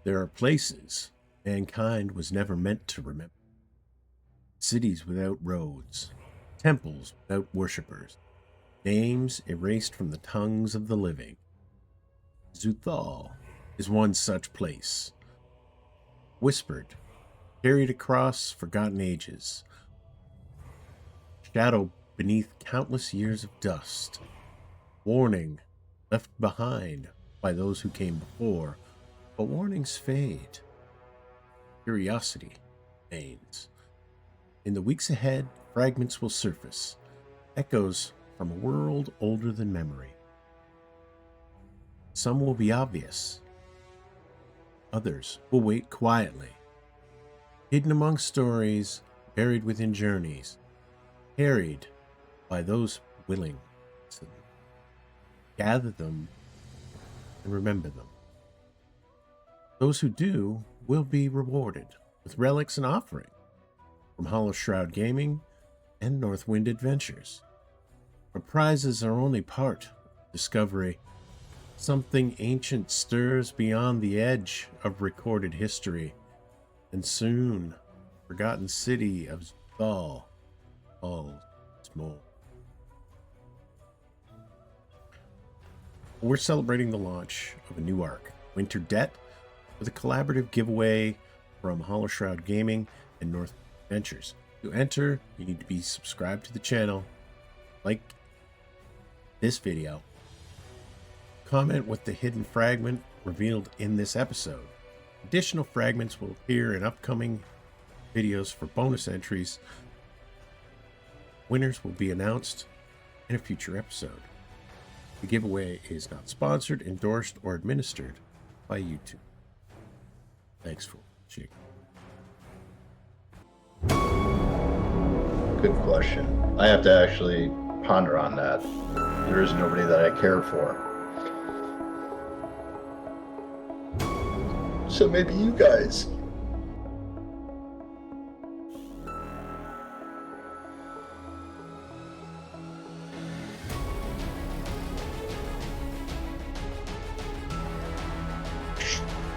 There are places mankind was never meant to remember. Cities without roads, temples without worshippers, names erased from the tongues of the living. Zuthal is one such place. Whispered, carried across forgotten ages, shadow beneath countless years of dust, warning left behind by those who came before, but warnings fade. Curiosity remains. In the weeks ahead, fragments will surface, echoes from a world older than memory. Some will be obvious. Others will wait quietly, hidden among stories, buried within journeys, carried by those willing to gather them and remember them. Those who do will be rewarded with relics and offering from Hollow Shroud Gaming and Northwind Adventures. But prizes are only part of discovery. Something ancient stirs beyond the edge of recorded history, and soon, forgotten city of Zuthal falls more. We're celebrating the launch of a new arc, Winter Debt, with a collaborative giveaway from Hollow Shroud Gaming and North Adventures. To enter, you need to be subscribed to the channel, like this video, comment with the hidden fragment revealed in this episode. Additional fragments will appear in upcoming videos for bonus entries. Winners will be announced in a future episode. The giveaway is not sponsored, endorsed, or administered by YouTube. Thanks for watching. Good question. I have to actually ponder on that. There is nobody that I care for. So maybe you guys.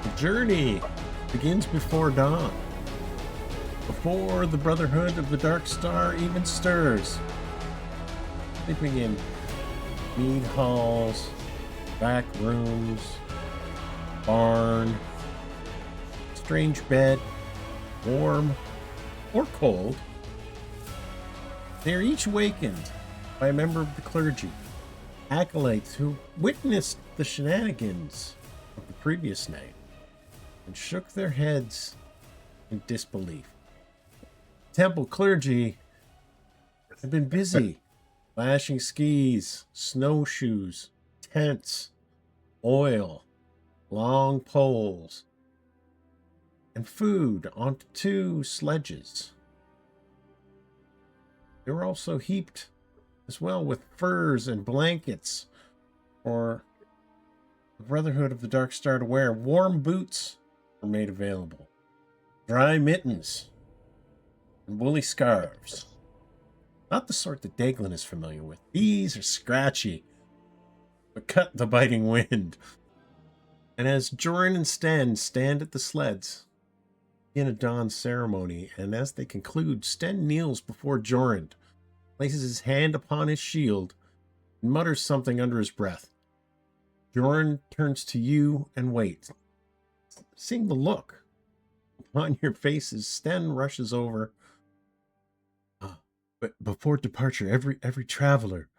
The journey begins before dawn, before the Brotherhood of the Dark Star even stirs. Sleeping in mead halls, back rooms, barn, strange bed, warm or cold. They are each awakened by a member of the clergy, acolytes who witnessed the shenanigans of the previous night and shook their heads in disbelief. Temple clergy have been busy lashing skis, snowshoes, tents, oil, long poles, and food onto 2 sledges. They were also heaped as well with furs and blankets for the Brotherhood of the Dark Star to wear. Warm boots were made available, dry mittens, and woolly scarves. Not the sort that Daglin is familiar with. These are scratchy, but cut the biting wind. And as Jorin and Sten stand at the sleds, in a dawn ceremony, and as they conclude, Sten kneels before Jorin, places his hand upon his shield, and mutters something under his breath. Jorin turns to you and waits. Seeing the look upon your faces, Sten rushes over. But before departure, every traveler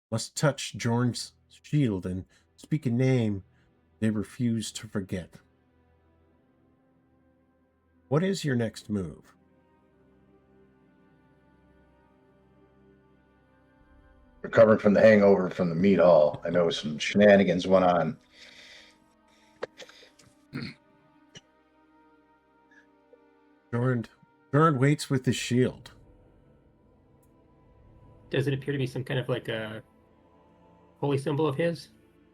must touch Jorin's shield and speak a name they refuse to forget. What is your next move? Recovering from the hangover from the meat hall. I know some shenanigans went on. Jorin waits with his shield. Does it appear to be some kind of like a holy symbol of his?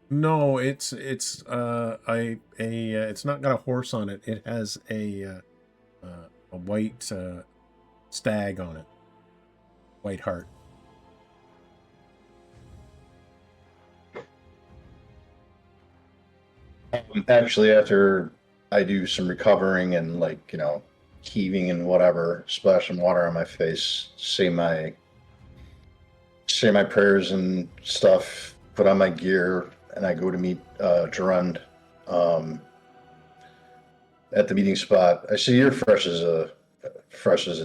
No, it's not got a horse on it. It has a white stag on it. White heart. Actually, after I do some recovering and like, heaving and whatever, splashing water on my face, say my prayers and stuff, put on my gear, and I go to meet Gerund at the meeting spot. I see you're fresh as a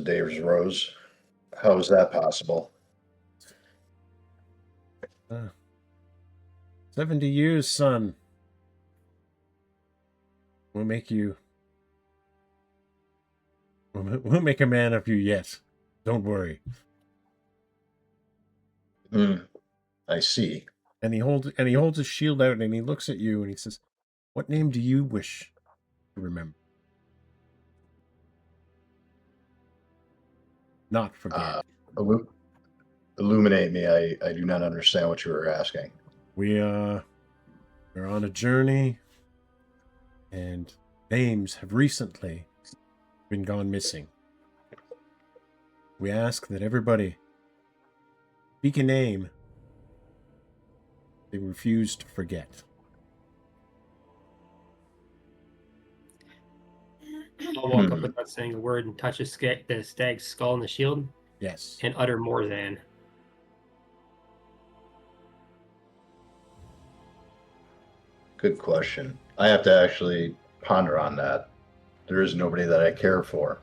Dave's rose. How is that possible? 70 years, son. We'll make you. We'll make a man of you yet. Don't worry. I see. And he holds his shield out and he looks at you and he says, "What name do you wish to remember? Not forget." Illuminate me. I do not understand what you were asking. We're on a journey, and names have recently been gone missing. We ask that everybody speak a name they refuse to forget. I'll walk up without saying a word and touch the stag's skull and the shield. Yes. And utter more than. Good question. I have to actually ponder on that. There is nobody that I care for.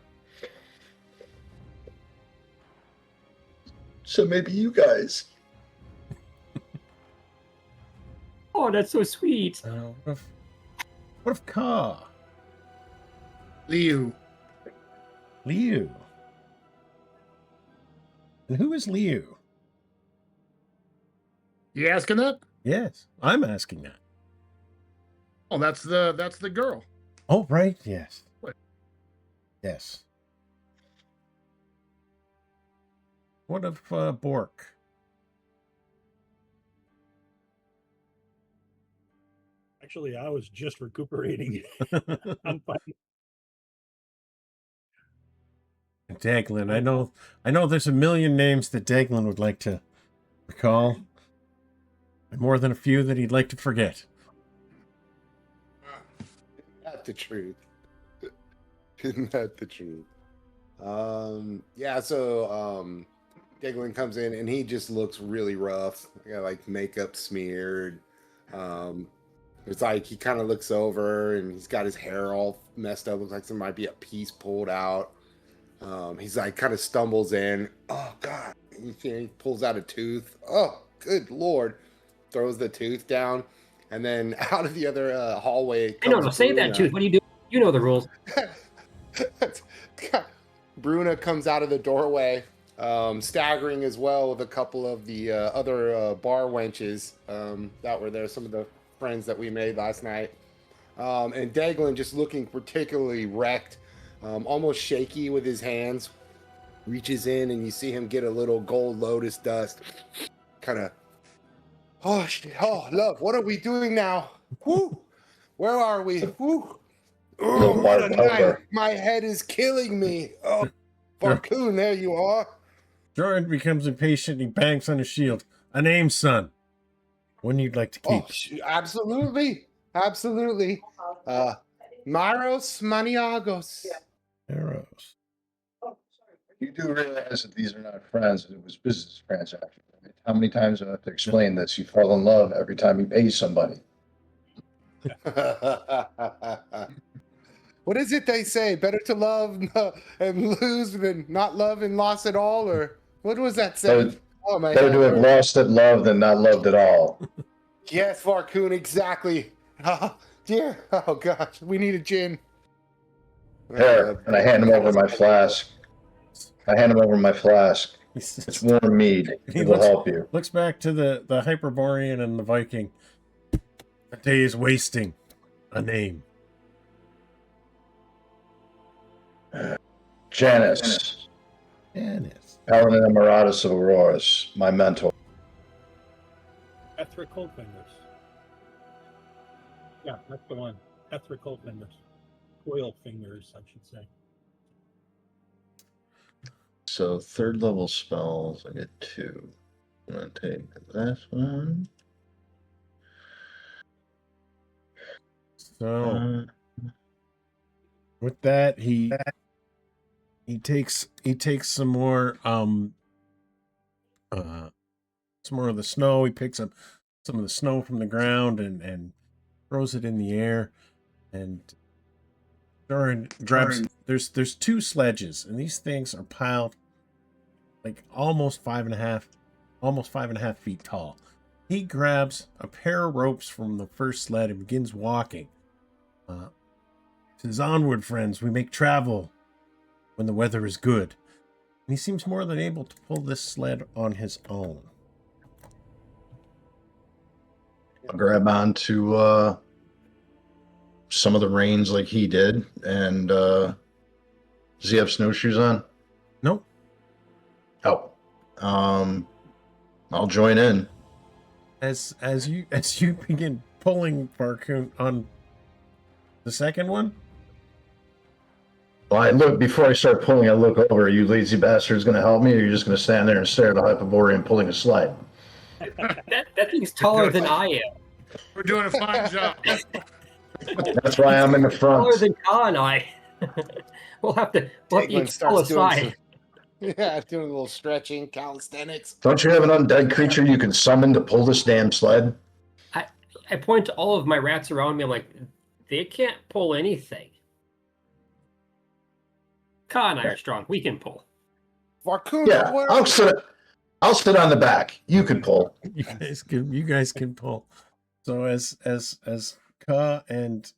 So maybe you guys. Oh, that's so sweet. What of Ka? Liu. Liu. And who is Liu? You asking that? Yes, I'm asking that. Oh, that's the girl. Oh, right. Yes. What? Yes. What of Bork? Actually, I was just recuperating. I'm fine. Daglin. I know there's a million names that Daglin would like to recall. And more than a few that he'd like to forget. Not the truth. Isn't that the truth? Yeah, so Diglin comes in and he just looks really rough. Got like makeup smeared. It's like he kind of looks over and he's got his hair all messed up. Looks like there might be a piece pulled out. He's like kind of stumbles in. Oh God! He pulls out a tooth. Oh, good Lord! Throws the tooth down, and then out of the other hallway. No, say that tooth. What do you do? You know the rules. Bruna comes out of the doorway, staggering as well with a couple of the other bar wenches that were there, some of the friends that we made last night. And Daglin just looking particularly wrecked, almost shaky with his hands, reaches in and you see him get a little gold lotus dust. Kind of, oh, love, what are we doing now? Woo! Where are we? Woo! Oh, what a night! My head is killing me. Oh, Farcoon, there you are. Jordan becomes impatient and he bangs on his shield. A name, son. One you'd like to keep. Oh, absolutely. Absolutely. Myros Maniagos. Arrows. You do realize that these are not friends. It was business transactions. How many times do I have to explain this? You fall in love every time you pay somebody. What is it they say? Better to love and lose than not love and loss at all? Or what was that saying? Oh my Better to have lost at love than not loved at all. Yes, Farcoon, exactly. Oh, dear. Oh gosh, we need a gin. Here, and I hand him over my flask. It's warm mead. It will help you. Looks back to the Hyperborean and the Viking. A day is wasting. A name. Janice. Paladin Emiratus of Auroras, my mentor. Ethra Coldfingers. Yeah, that's the one. Ethra Coldfingers. Coil fingers, I should say. So third level spells, I get 2. I'm going to take this one. So, With that, he takes some more of the snow. He picks up some of the snow from the ground and throws it in the air. And Doran grabs. There's 2 sledges, and these things are piled like almost 5.5 feet tall. He grabs a pair of ropes from the first sled and begins walking. Says, "Onward, friends, we make travel when the weather is good." And he seems more than able to pull this sled on his own. I'll grab onto some of the reins like he did. And does he have snowshoes on? Nope. Oh. I'll join in. As you begin pulling Barcoon on the second one, Well, I look before I start pulling. I look over. Are you lazy bastards going to help me, or are you just going to stand there and stare at a Hyperborean pulling a sled? That thing's taller than I am. We're doing a fine job. That's why I'm in the Taller front. than Ka and I. we'll have to Diglan pull starts doing aside. yeah, doing a little stretching, calisthenics. Don't you have an undead creature you can summon to pull this damn sled? I point to all of my rats around me. I'm like, they can't pull anything. Ka and I are strong. We can pull. Varkuna, Yeah, where I'll sit on the back. You can pull. you guys can pull. So as Ka and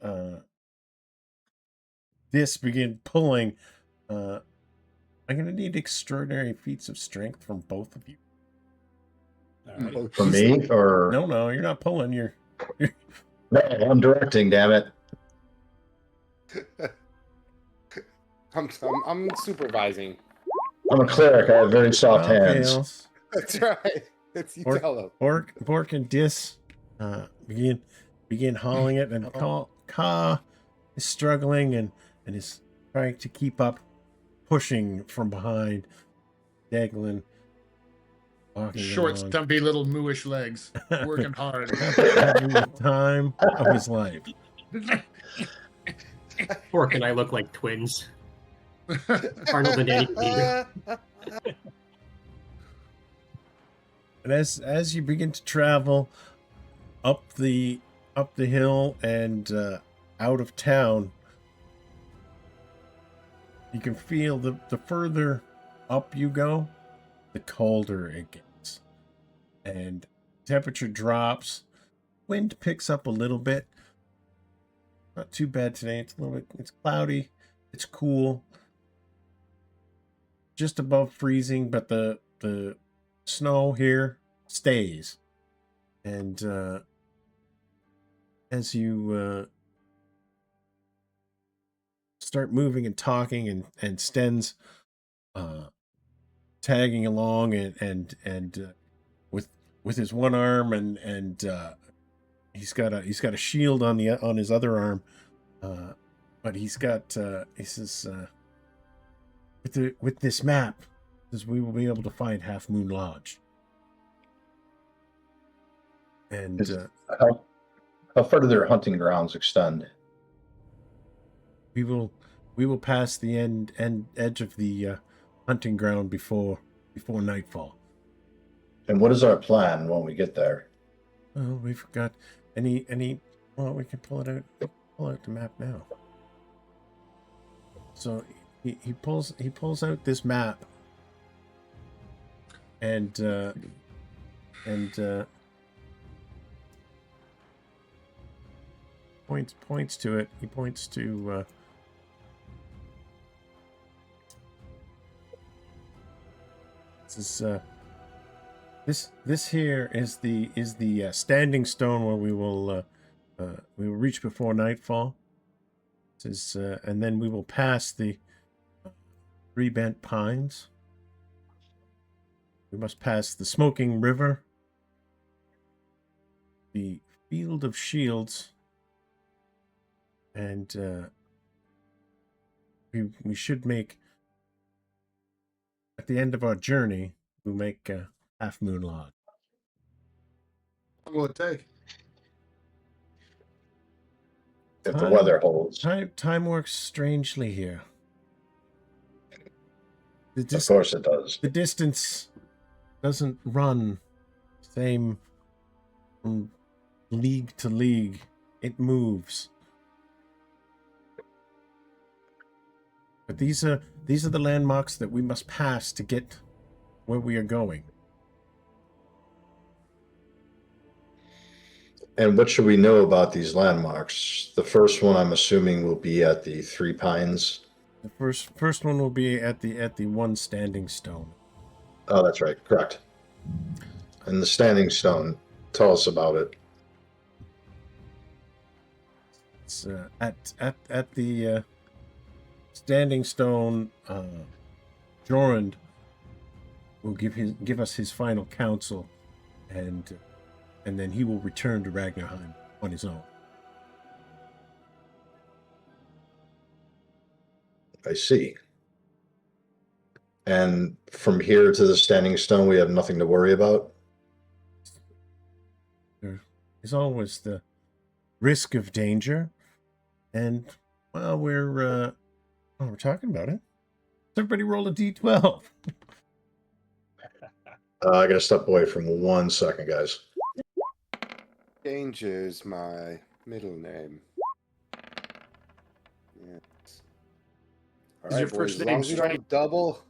this begin pulling, I'm gonna need extraordinary feats of strength from both of you. All right. For me, or No, you're not pulling. You're no, I'm directing. Damn it! I'm supervising. I'm a cleric. I have very soft hands. fails. That's right. It's you tell him. Bork and Dis begin hauling it, and Ka is struggling and is trying to keep up, pushing from behind. Deglin walking Short, along, stumpy little mooish legs, working hard. having the time of his life. Bork and I look like twins. Arnold and Eddie. And as you begin to travel up the hill and out of town, you can feel the further up you go, the colder it gets, and temperature drops. Wind picks up a little bit. Not too bad today. It's cloudy. It's cool. Just above freezing, but the snow here stays. And as you start moving and talking, and Sten's tagging along and with his one arm, and he's got a shield on his other arm, but he says, with this map, we will be able to find Half Moon Lodge. And How far do their hunting grounds extend? we will pass the edge of the hunting ground before nightfall. And what is our plan when we get there? Oh, we forgot any. Well, we can pull it out. Pull out the map now. So he pulls out this map, and points to it. He points to this here is the standing stone where we will reach before nightfall. This is, and then we will pass the 3 bent pines. We must pass the smoking river, the field of shields, and we should make, at the end of our journey, we'll make Half Moon Lodge. What will it take? if the weather holds. Time works strangely here. Of course it does. The distance doesn't run same from league to league. It moves. But these are the landmarks that we must pass to get where we are going. And what should we know about these landmarks? The first one, I'm assuming, will be at the Three Pines. The first one will be at the one standing stone. Oh, that's right. Correct. And the standing stone, tell us about it. It's at the standing stone. Jorund will give us his final counsel, and then he will return to Ragnarrheim on his own. I see. And from here to the standing stone, we have nothing to worry about? There is always the risk of danger, and well, we're talking about it. Everybody roll a d12. I gotta step away from 1 second, guys. Danger's my middle name. Yes. All Is right, your boys, first as name long as you don't Strange? double.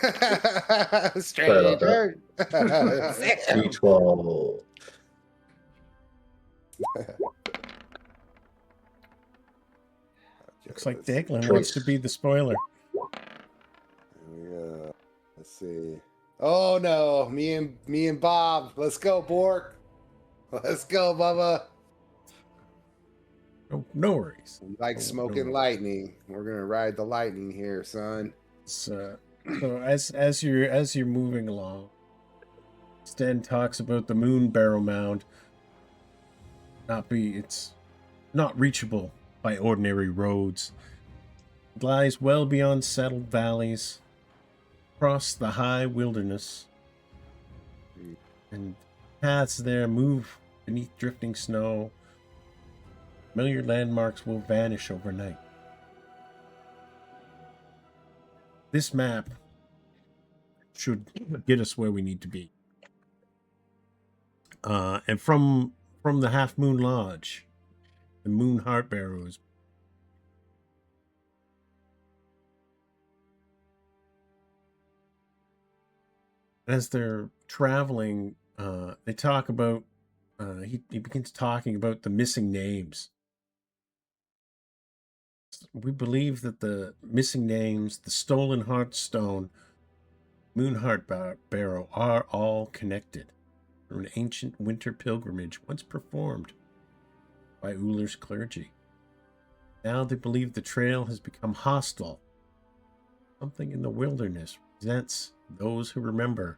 about Stranger. D12. Looks like Let's see. Declan wants to be the spoiler. Yeah. Let's see. Oh no, me and Bob. Let's go, Bork. Let's go, Bubba. No worries. You like No smoking worries. lightning. We're gonna ride the lightning here, son. So as you're moving along, Sten talks about the Moon Barrow Mound. It's not reachable by ordinary roads. It lies well beyond settled valleys, across the high wilderness, and paths there move beneath drifting snow. Familiar landmarks will vanish overnight. This map should get us where we need to be. And from the Half Moon Lodge, the Moon Heart Barrows. As they're traveling, they talk about. He begins talking about the missing names. We believe that the missing names, the stolen Heartstone, Moonheart Barrow, are all connected through an ancient winter pilgrimage once performed by Uller's clergy. Now they believe the trail has become hostile. Something in the wilderness resents those who remember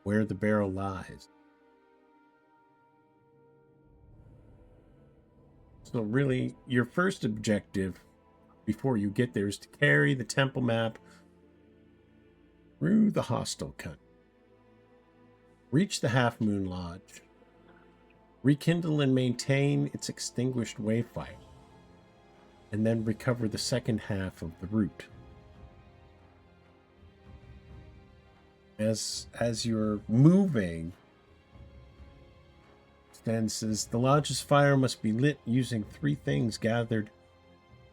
where the barrow lies. So really, your first objective before you get there is to carry the temple map through the hostile country. Reach the Half Moon Lodge. Rekindle and maintain its extinguished wayfire. And then recover the second half of the route. As you're moving, Stan says, the lodge's fire must be lit using 3 things gathered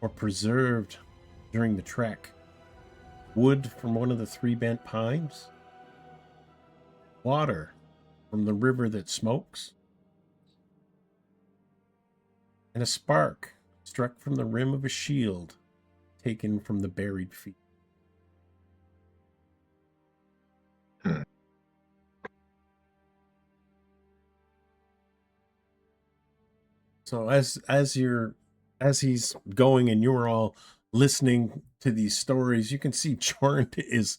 or preserved during the trek. Wood from one of the 3 bent pines. Water from the river that smokes. And a spark struck from the rim of a shield taken from the buried feet. So as he's going and you're all listening to these stories, you can see Jordan is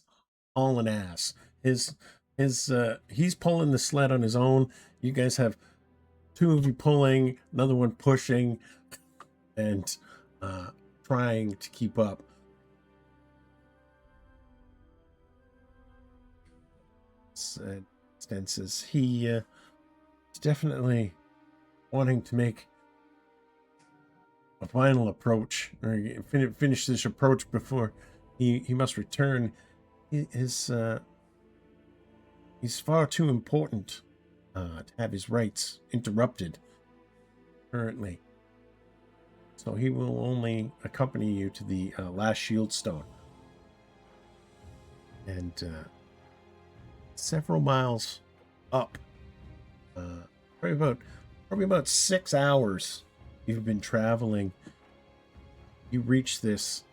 hauling ass. He's pulling the sled on his own. You guys have 2 of you pulling, another one pushing, and trying to keep up. Stan says he's definitely wanting to make a final approach, or finish this approach before he must return. He's far too important to have his rights interrupted currently. So he will only accompany you to the last shield stone. And several miles up, probably about 6 hours you've been traveling, you reach this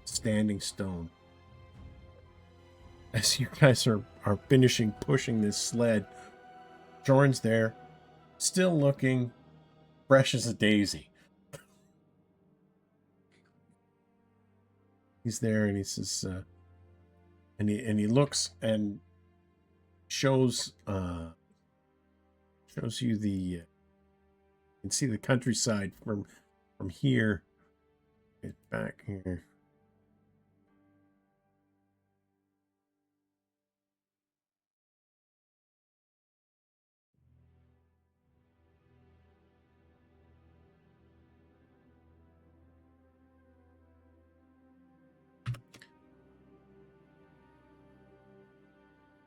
standing stone. As you guys are finishing pushing this sled, Jorn's there, still looking fresh as a daisy. He's there, and he says, and he looks and shows you the you can see the countryside from here. Get back here.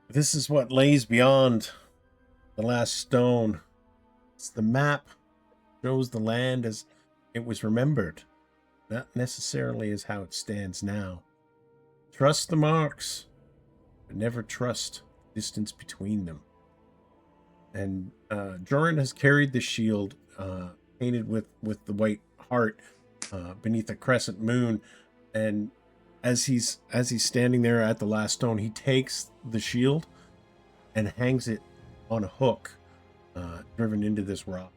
This is what lays beyond the last stone. It's the map. Shows the land as it was remembered, not necessarily as how it stands now. Trust the marks, but never trust the distance between them. And Joran has carried the shield painted with the white heart beneath a crescent moon, and as he's standing there at the last stone, he takes the shield and hangs it on a hook driven into this rock.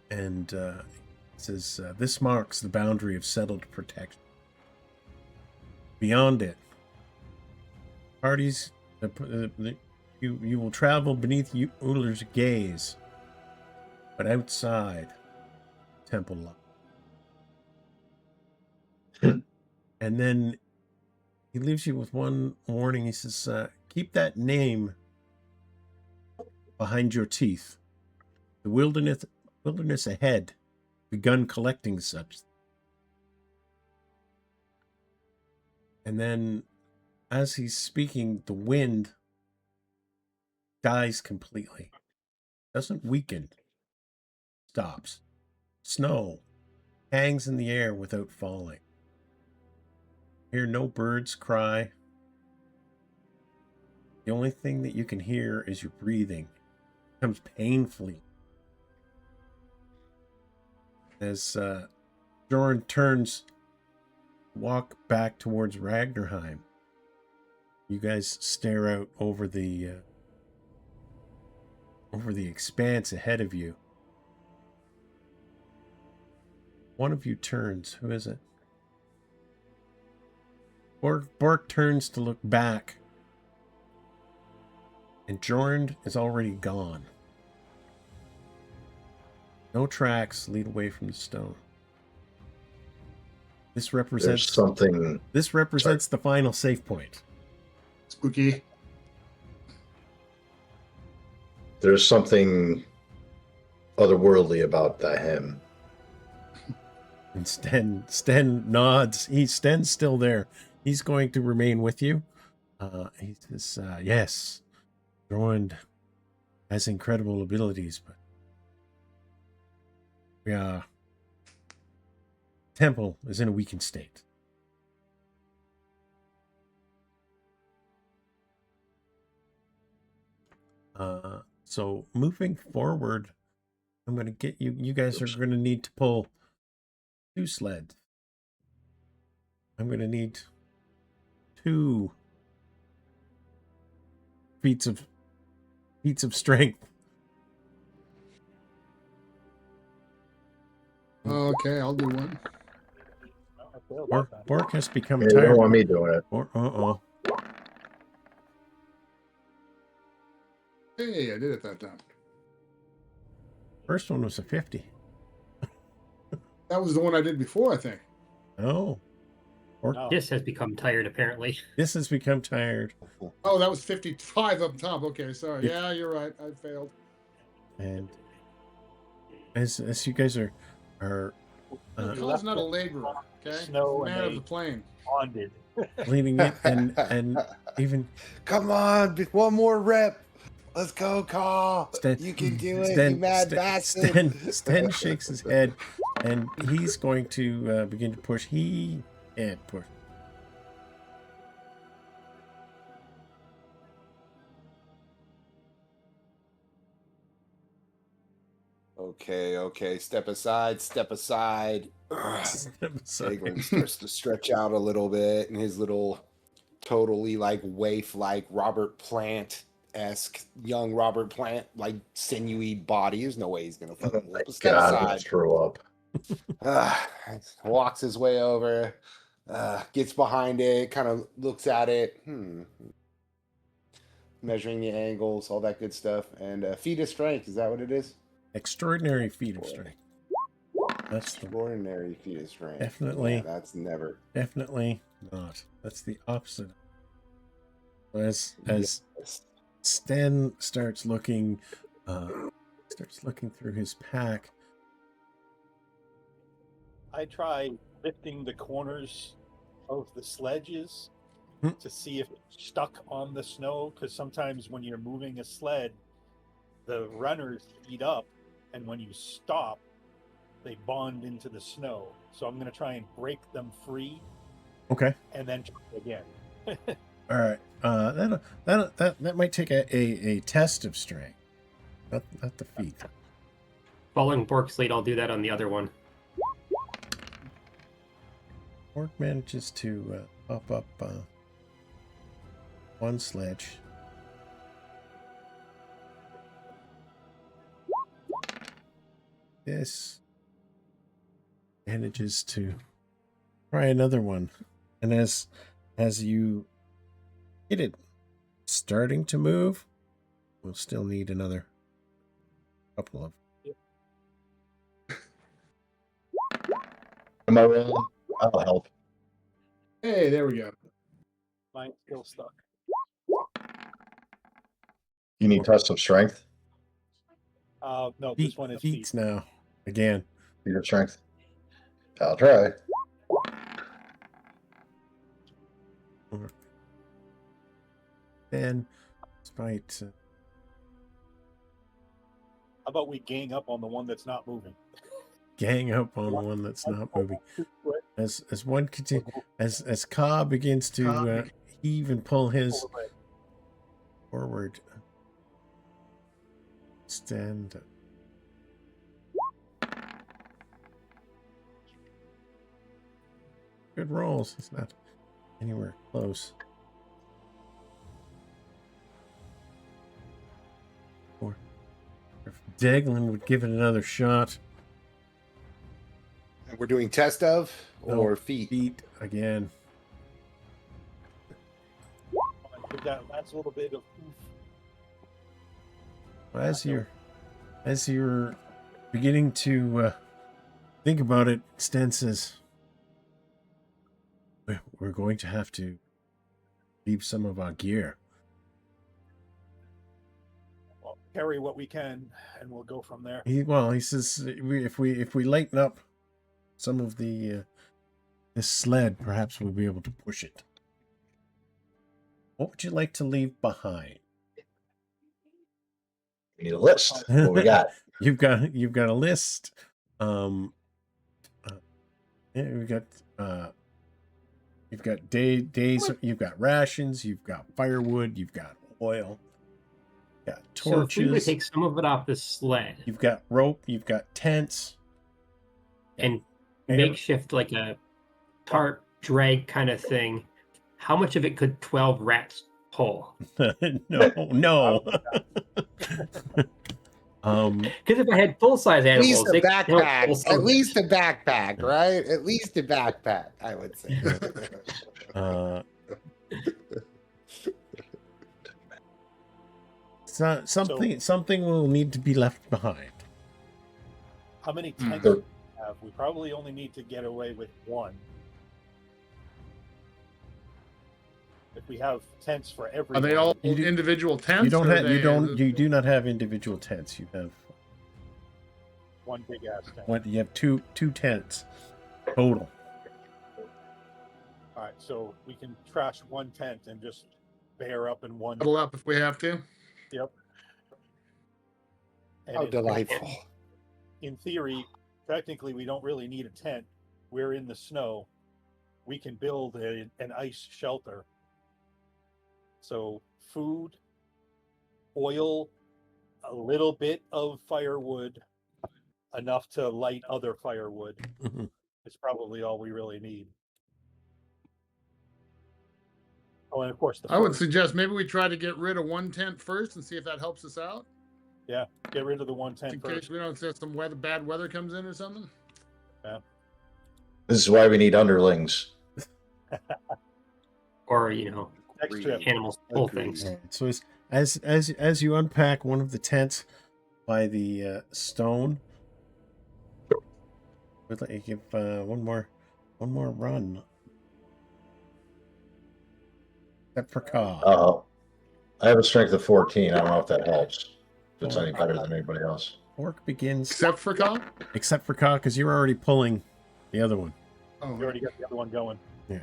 And it says, this marks the boundary of settled protection. Beyond it, parties, you will travel beneath Ullr's gaze, but outside, temple lock. And then he leaves you with one warning. He says, keep that name behind your teeth. The wilderness ahead begun collecting such. And then as he's speaking, the wind dies completely. Doesn't weaken. Stops. Snow hangs in the air without falling. Hear no birds cry. The only thing that you can hear is your breathing. It becomes painfully. As Jorn turns, walk back towards Ragnarrheim. You guys stare out over the expanse ahead of you. One of you turns. Who is it? Bork turns to look back, and Jorn is already gone. No tracks lead away from the stone. This represents something. This represents the final save point. Spooky. There's something otherworldly about that hymn. And Sten nods. Sten's still there. He's going to remain with you. He says, yes, Jorn has incredible abilities, but temple is in a weakened state. So moving forward, I'm going to get you. You guys are going to need to pull 2 sleds. I'm going to need 2 feats of strength. Okay, I'll do one. Bork has become You don't tired. want me doing it. Hey, I did it that time. First one was a 50. That was the one I did before, I think. Oh. This has become tired, apparently. This has become tired. Oh, that was 55 up top. Okay, sorry. Yeah, you're right. I failed. And as you guys are Cole's not a laborer, okay? Snow He's a and man of they the plain. bonded. leading it, and even Come on, one more rep. Let's go, Carl. You can do it, you mad bastard. Sten shakes his head, and he's going to begin to push. He can't push. Okay. Step aside. Sorry. Daglin starts to stretch out a little bit, and his little totally like waif like Robert Plant-esque young Robert Plant like sinewy body. There's no way he's gonna fucking Oh my step God, aside. let's throw up. Walks his way over, gets behind it, kind of looks at it, measuring the angles, all that good stuff, and feat of strength. Is that what it is? Extraordinary feat of strength. That's the Extraordinary feat of strength. Definitely. Yeah, that's never. definitely not. That's the opposite. As Yes. Sten starts looking through his pack. I try lifting the corners of the sledges to see if it's stuck on the snow, because sometimes when you're moving a sled, the runners heat up, and when you stop, they bond into the snow. So I'm going to try and break them free. Okay. And then try again. All right. That might take a test of strength. Not the feat. Following Bork's lead, I'll do that on the other one. Orc manages to pop up one sledge. This manages to try another one, and as you get it starting to move, we'll still need another couple of. Am I rolling? I'll help. Hey, there we go. Mine's still stuck. You need test of strength. No, this one is Feats feet. now again. Feat of strength. I'll try. Then, despite How about we gang up on the one that's not moving? gang up on one that's not moving. As one continue, as Ka begins to heave and pull his forward, stand. Good rolls. It's not anywhere close. Or if Daglin would give it another shot. We're doing test of or No, feet. Feet again. With that last little bit of oof. As you're beginning to think about it, Sten says, "We're going to have to leave some of our gear." Well, carry what we can, and we'll go from there. He says, if we lighten up some of the this sled, perhaps we'll be able to push it. What would you like to leave behind? We need a list. What we got? You've got a list. Yeah, you've got days. You've got rations. You've got firewood. You've got oil. You've got So if we would torches. take some of it off the sled You've got rope. You've got tents. and makeshift like a cart drag kind of thing, how much of it could 12 rats pull? No. Because if I had full-size At animals, least a they could count backpack. full-size At least a backpack, right? At least a backpack, I would say. Something will need to be left behind. How many tents do we have? We probably only need to get away with one. If we have tents for Are everyone. they all You do- individual tents? You don't or have are they- you do not have individual tents. You have one big ass tent. What you have two tents total. All right, so we can trash one tent and just bear up in one. Huddle up if we have to. Yep. And How delightful. in theory, technically, we don't really need a tent. We're in the snow. We can build an ice shelter. So food, oil, a little bit of firewood, enough to light other firewood. Mhm. It's probably all we really need. Oh, and of course, I would suggest maybe we try to get rid of one tent first and see if that helps us out. Yeah, get rid of the one tent In first. case we don't say some bad weather comes in or something. This is why we need underlings. Or, Next trip. animals pull things. All right, so as you unpack one of the tents by the stone, we'd let you give one more run. Except for Ka. I have a strength of 14. I don't know if that helps. If it's any better than anybody else. Orc begins Except for Kyle? except for Ka, because you're already pulling the other one. Oh, We already got the other one going. Yeah.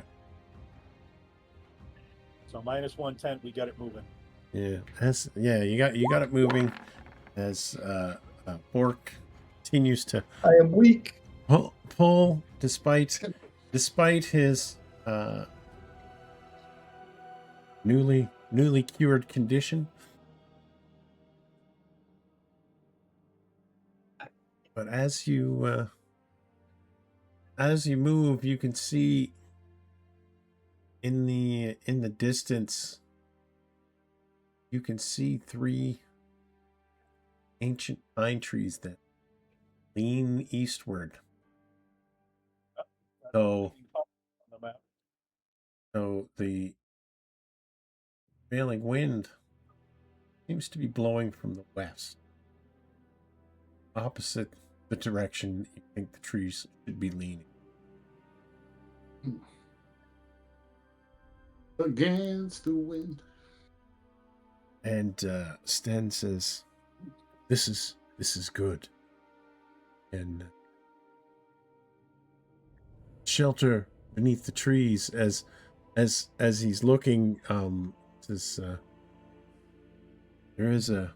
So minus one tent, we got it moving. Yeah. You got it moving as Orc continues to I am weak. pull despite his newly cured condition. But as you move, you can see in the distance, you can see 3 ancient pine trees that lean eastward. So On the map. So the prevailing wind seems to be blowing from the west, opposite the direction you think the trees should be leaning. against the wind. And Sten says, "This is good." And shelter beneath the trees as he's looking, says, there is a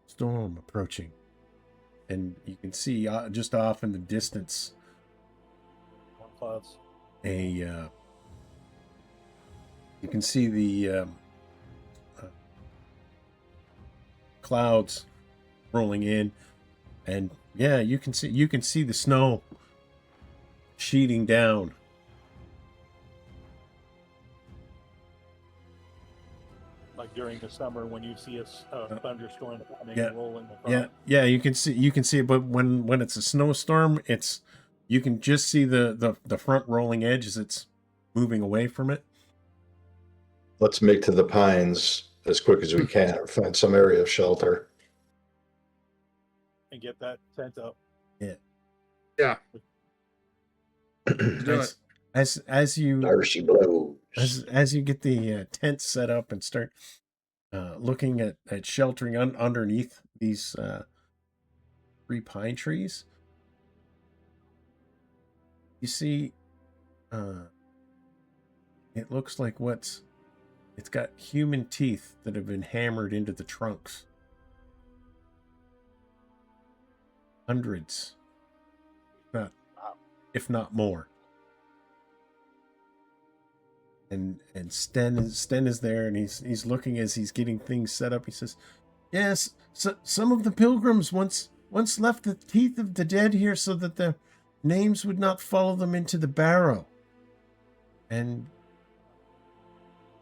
storm approaching, and you can see just off in the distance One clouds. you can see the clouds rolling in, and you can see the snow sheeting down. Like during the summer when you see a thunderstorm coming Yeah. and rolling across. Yeah, you can see it, but when it's a snowstorm, you can just see the front rolling edge as it's moving away from it. Let's make to the pines as quick as we can, or find some area of shelter. And get that tent up. Yeah. Do it. As you Darcy blows. as you get the tent set up and start looking at sheltering underneath these 3 pine trees, you see it looks like it's got human teeth that have been hammered into the trunks. Hundreds, if not more. And Sten is there, and he's looking as he's getting things set up. He says, "Yes, so some of the pilgrims once left the teeth of the dead here so that the names would not follow them into the barrow." And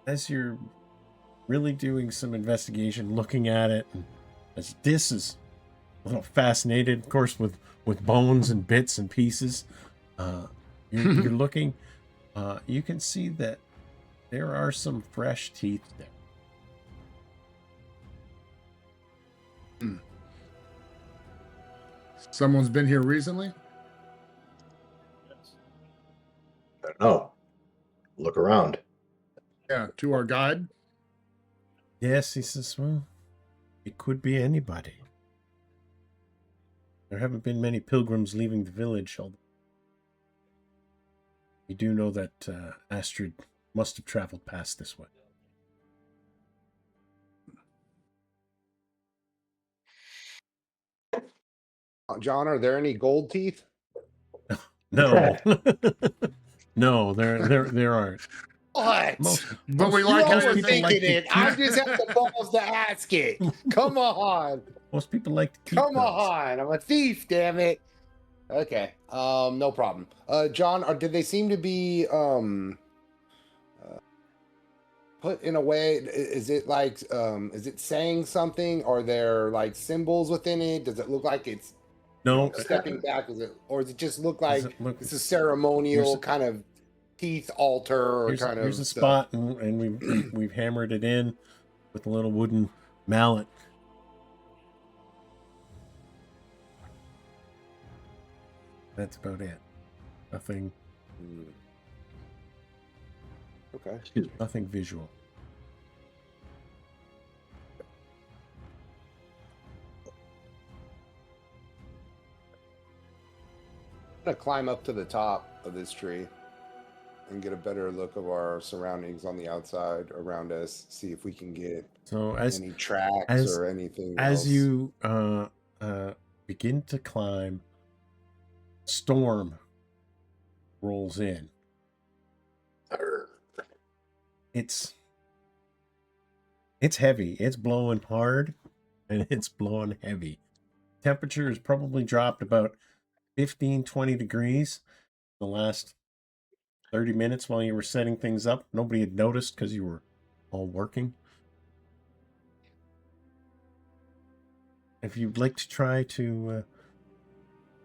as you're really doing some investigation, looking at it, and as this is a little fascinated, of course, with bones and bits and pieces, you're looking. You can see that there are some fresh teeth there. Someone's been here recently? Yes. I don't know. Look around. Yeah, to our guide. Yes, he says, well, it could be anybody. There haven't been many pilgrims leaving the village, although we do know that Astrid must have traveled past this way. John, are there any gold teeth? No. No, there aren't. What? But we You like how all you're were people thinking like to it. I just have the balls to ask it. Come on. Most people like to keep Come those. on. I'm a thief, damn it. Okay. No problem. John, did they seem to be put in a way? Is it like is it saying something? Are there like symbols within it? Does it look like it's No, stepping back? Or does it just look like it's a here's ceremonial kind of teeth altar or kind of here's a stuff? spot, and we've hammered it in with a little wooden mallet. That's about it. Nothing. Okay. Excuse me. Nothing visual. I'm gonna climb up to the top of this tree and get a better look of our surroundings on the outside around us. See if we can get So as any tracks or anything else. as you begin to climb, storm rolls in. It's heavy. It's blowing hard, and it's blowing heavy. Temperature has probably dropped about 15, 20 degrees in the last 30 minutes while you were setting things up. Nobody had noticed because you were all working. If you'd like to try to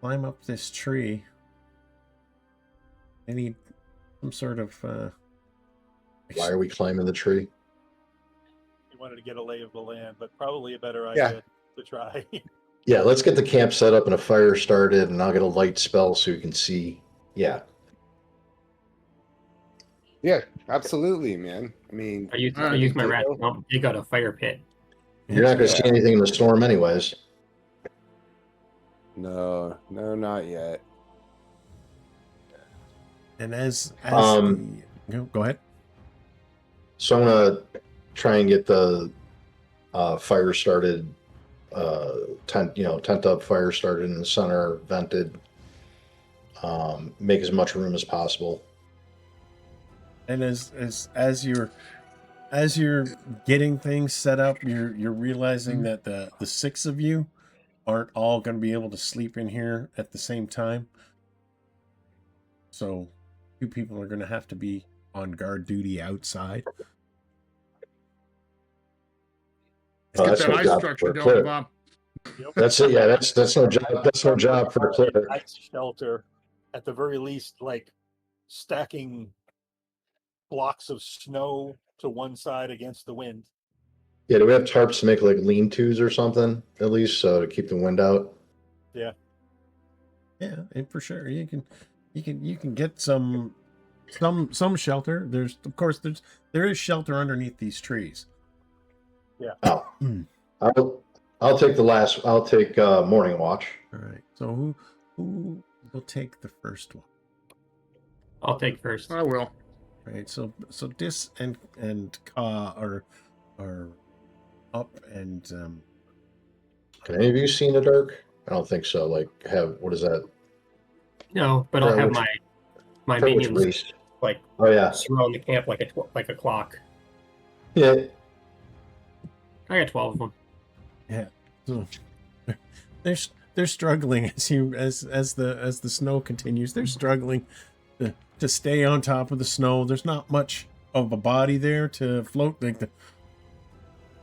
climb up this tree, I need some sort of... Why are we climbing the tree? He wanted to get a lay of the land, but probably a better idea to try. Yeah, let's get the camp set up and a fire started, and I'll get a light spell so you can see. Yeah. Yeah, absolutely, man. I mean, I use my rat to dig out a fire pit. You're not going to see anything in the storm anyways. no, not yet. And as go ahead. So I'm going to try and get the fire started, tent up, fire started in the center, vented, make as much room as possible. And as you're getting things set up, you're realizing that the six of you aren't all going to be able to sleep in here at the same time. So 2 people are going to have to be on guard duty outside. Let's get that's that no ice job structure for a going, cleric. Bob. That's it. Yeah, that's no job. That's no job for a cleric. Ice shelter, at the very least, like stacking blocks of snow to one side against the wind. Yeah, do we have tarps to make like lean-tos or something at least, so to keep the wind out? Yeah. Yeah, and for sure you can get some shelter. There is shelter underneath these trees. Yeah. Oh, I'll take morning watch. All right. So who will take the first one? I'll take first. I will. Right. So Dis and Ka are up and Can any of you see in the dark? I don't think so. Like, what is that? No, but I'll have my minions race? like Oh yeah, surround the camp like a clock. yeah. I got 12 of them. yeah. So they're struggling as the snow continues. They're struggling to stay on top of the snow. There's not much of a body there to float. Like the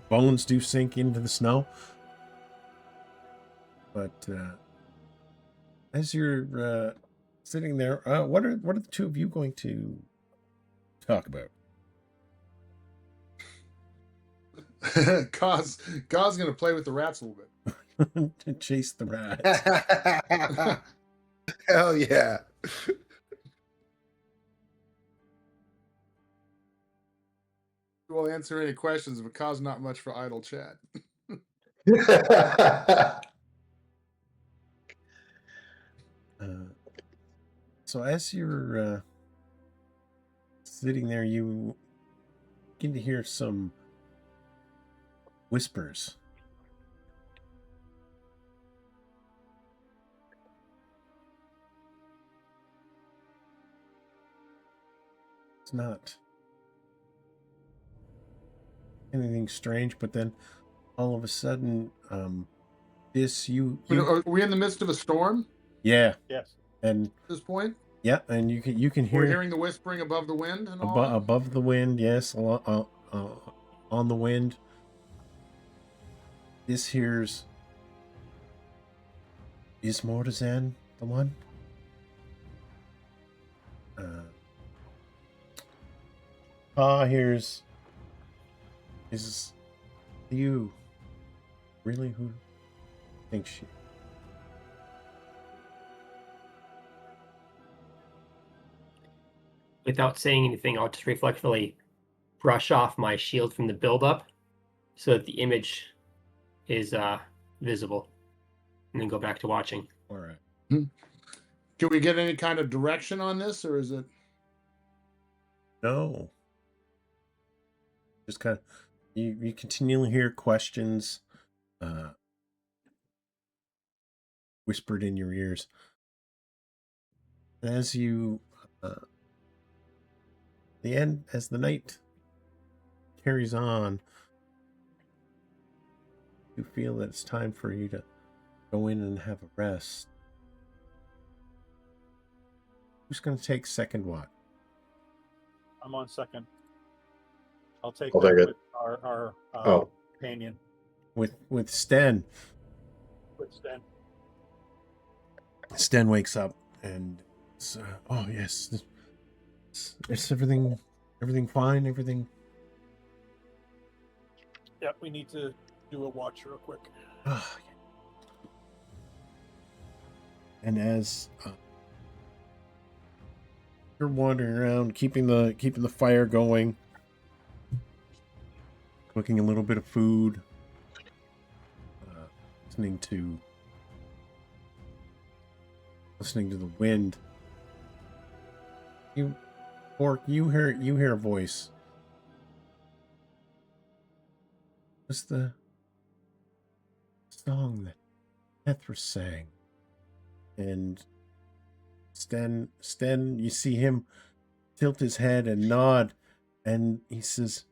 bones do sink into the snow. But as you're sitting there, what are the 2 of you going to talk about? God's gonna play with the rats a little bit. To chase the rat. Hell yeah. We'll answer any questions, but God's not much for idle chat. So as you're sitting there, you begin to hear some whispers. It's not anything strange, but then all of a sudden, Are we in the midst of a storm yeah, Yes. and at this point? yeah, and you can We're hear hearing the whispering above the wind and all that? above the wind, yes, on the wind. This here's is Mordazan the one? Here's is you really who thinks she? Without saying anything, I'll just reflectively brush off my shield from the buildup so that the image is visible, and then go back to watching. All right. Can we get any kind of direction on this, or is it? No. Just kind of you continually hear questions whispered in your ears. And as you as the night carries on, you feel that it's time for you to go in and have a rest. Who's going to take second watch? I'm on second. I'll take I'll that take it. with our companion. With Sten. With Sten. Sten wakes up and it's, oh yes, is everything fine? Everything. Yep, we need to do a watch real quick. And as you're wandering around, keeping the fire going, cooking a little bit of food, listening to the wind. You hear a voice. What's the song that Ethra sang? And Sten, you see him tilt his head and nod, and he says,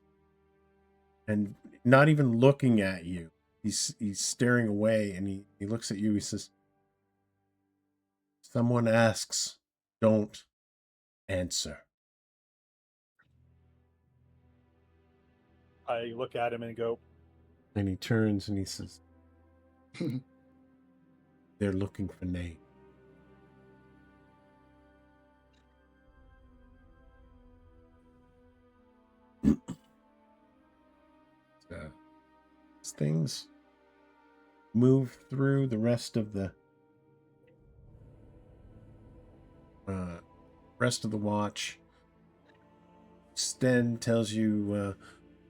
and not even looking at you, he's staring away, and he looks at you. He says, "Someone asks, don't answer." I look at him and go, And he turns and he says, "They're looking for Nate." As things move through the rest of the watch, Sten tells you a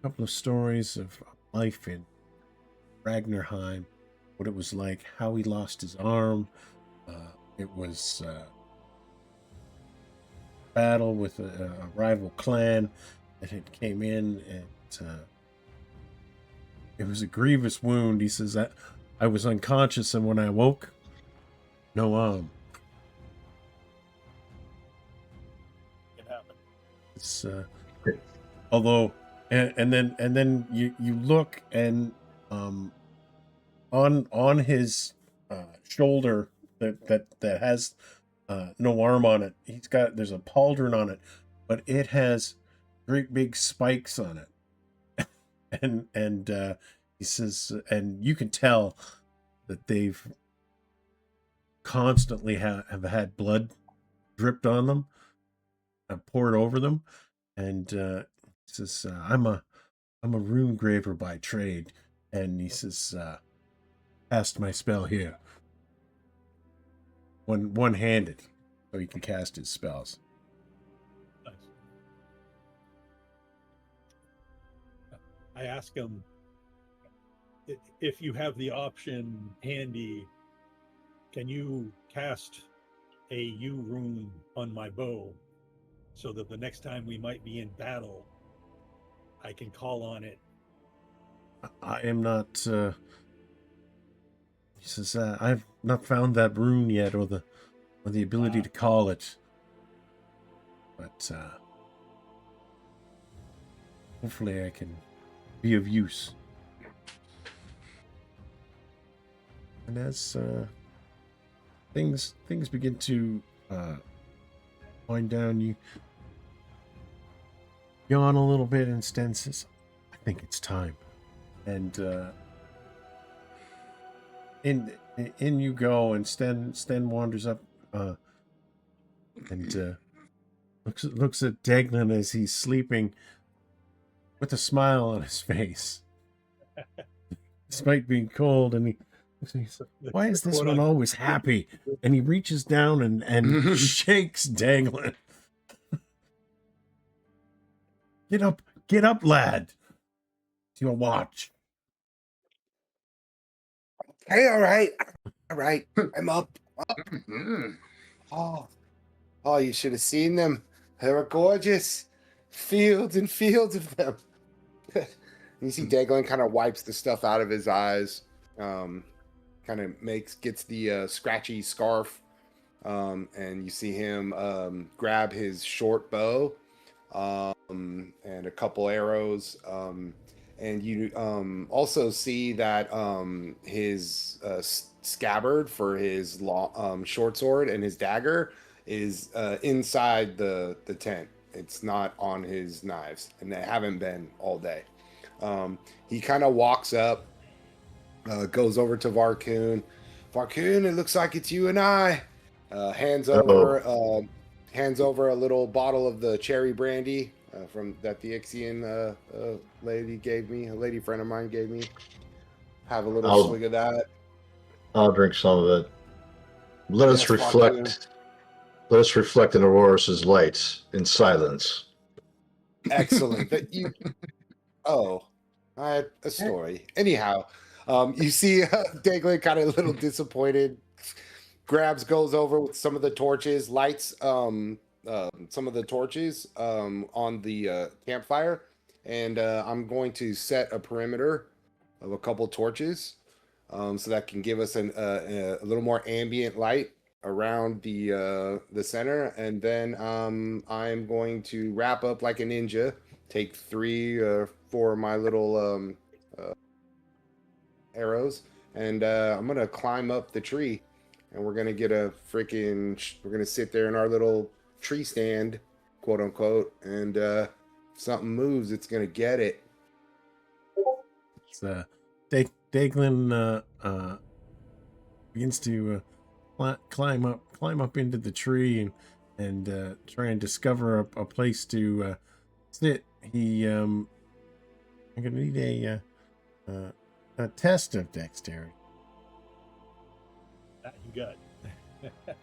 couple of stories of life in Ragnarrheim, what it was like, how he lost his arm. It was battle with a rival clan that had came in, and it was a grievous wound. He says that I was unconscious, and when I woke, no arm. it happened. It's although, and then you look, and on his shoulder that has no arm on it, there's a pauldron on it, but it has great big spikes on it. and he says, and you can tell that they've constantly have had blood dripped on them, poured over them. And he says, I'm a rune graver by trade. And he says, cast my spell here. One-handed, so he can cast his spells. Nice. I ask him if you have the option handy, can you cast a U rune on my bow, so that the next time we might be in battle, I can call on it. I am not. He says, "I've not found that rune yet, or the ability to call it. But hopefully, I can be of use." And as things begin to wind down, you yawn a little bit, and Sten says, "I think it's time." And in you go, and Sten wanders up and looks at Daglin as he's sleeping with a smile on his face, despite being cold. And he's like, "Why is this one always happy?" And he reaches down and shakes Daglin. Get up, lad. It's your watch. Hey, all right. I'm up. Oh, you should have seen them. They were gorgeous. Fields and fields of them. You see Daglin kind of wipes the stuff out of his eyes. Kind of gets the scratchy scarf. And you see him grab his short bow and a couple arrows. And you also see that his scabbard for his short sword and his dagger is inside the tent. It's not on his knives, and they haven't been all day. He kind of walks up, goes over to Varkoon. Varkoon, it looks like it's you and I. Hands over a little bottle of the cherry brandy from that the Ixian lady gave me. A lady friend of mine gave me. Have a little swig of that. I'll drink some of it. Let us reflect in Auroras's lights in silence. Excellent. I had a story. Anyhow, you see Daglin kind of a little disappointed. Goes over with some of the torches, lights some of the torches on the campfire, and I'm going to set a perimeter of a couple torches so that can give us a little more ambient light around the center, and then I'm going to wrap up like a ninja, take 3 or 4 of my little arrows, and I'm gonna climb up the tree, and we're gonna we're gonna sit there in our little tree stand, quote unquote, and if something moves, it's gonna get it. It's Daglin begins to climb up into the tree and try and discover a place to sit. I'm gonna need a test of dexterity. That you got. Let's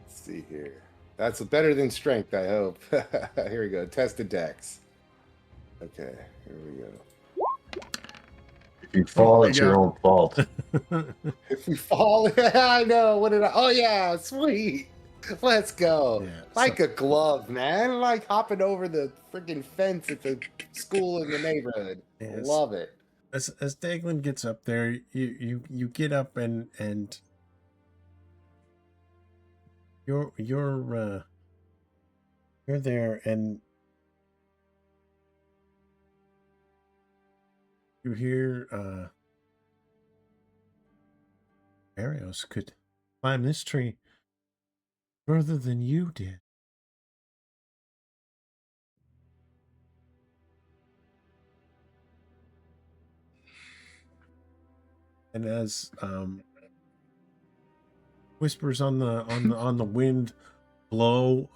see here. That's better than strength, I hope. Here we go. Test of dex. Okay, here we go. If you fall, it's your own fault. If we fall, I know. Oh yeah, sweet. Let's go. Yeah, like a glove, man. Like hopping over the freaking fence at the school in the neighborhood. Yes. Love it. As Daglin gets up there, you get up and you're there, and you hear Arios could climb this tree further than you did. And as whispers on the wind blow,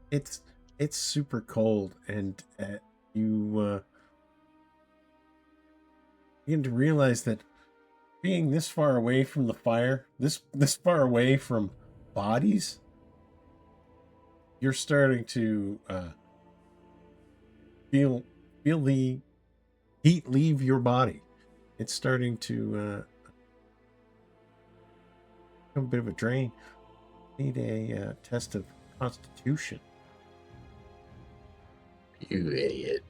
it's super cold, and you begin to realize that being this far away from the fire, this far away from bodies, you're starting to feel the heat leave your body. It's starting to become a bit of a drain. Need a test of Constitution. You idiot.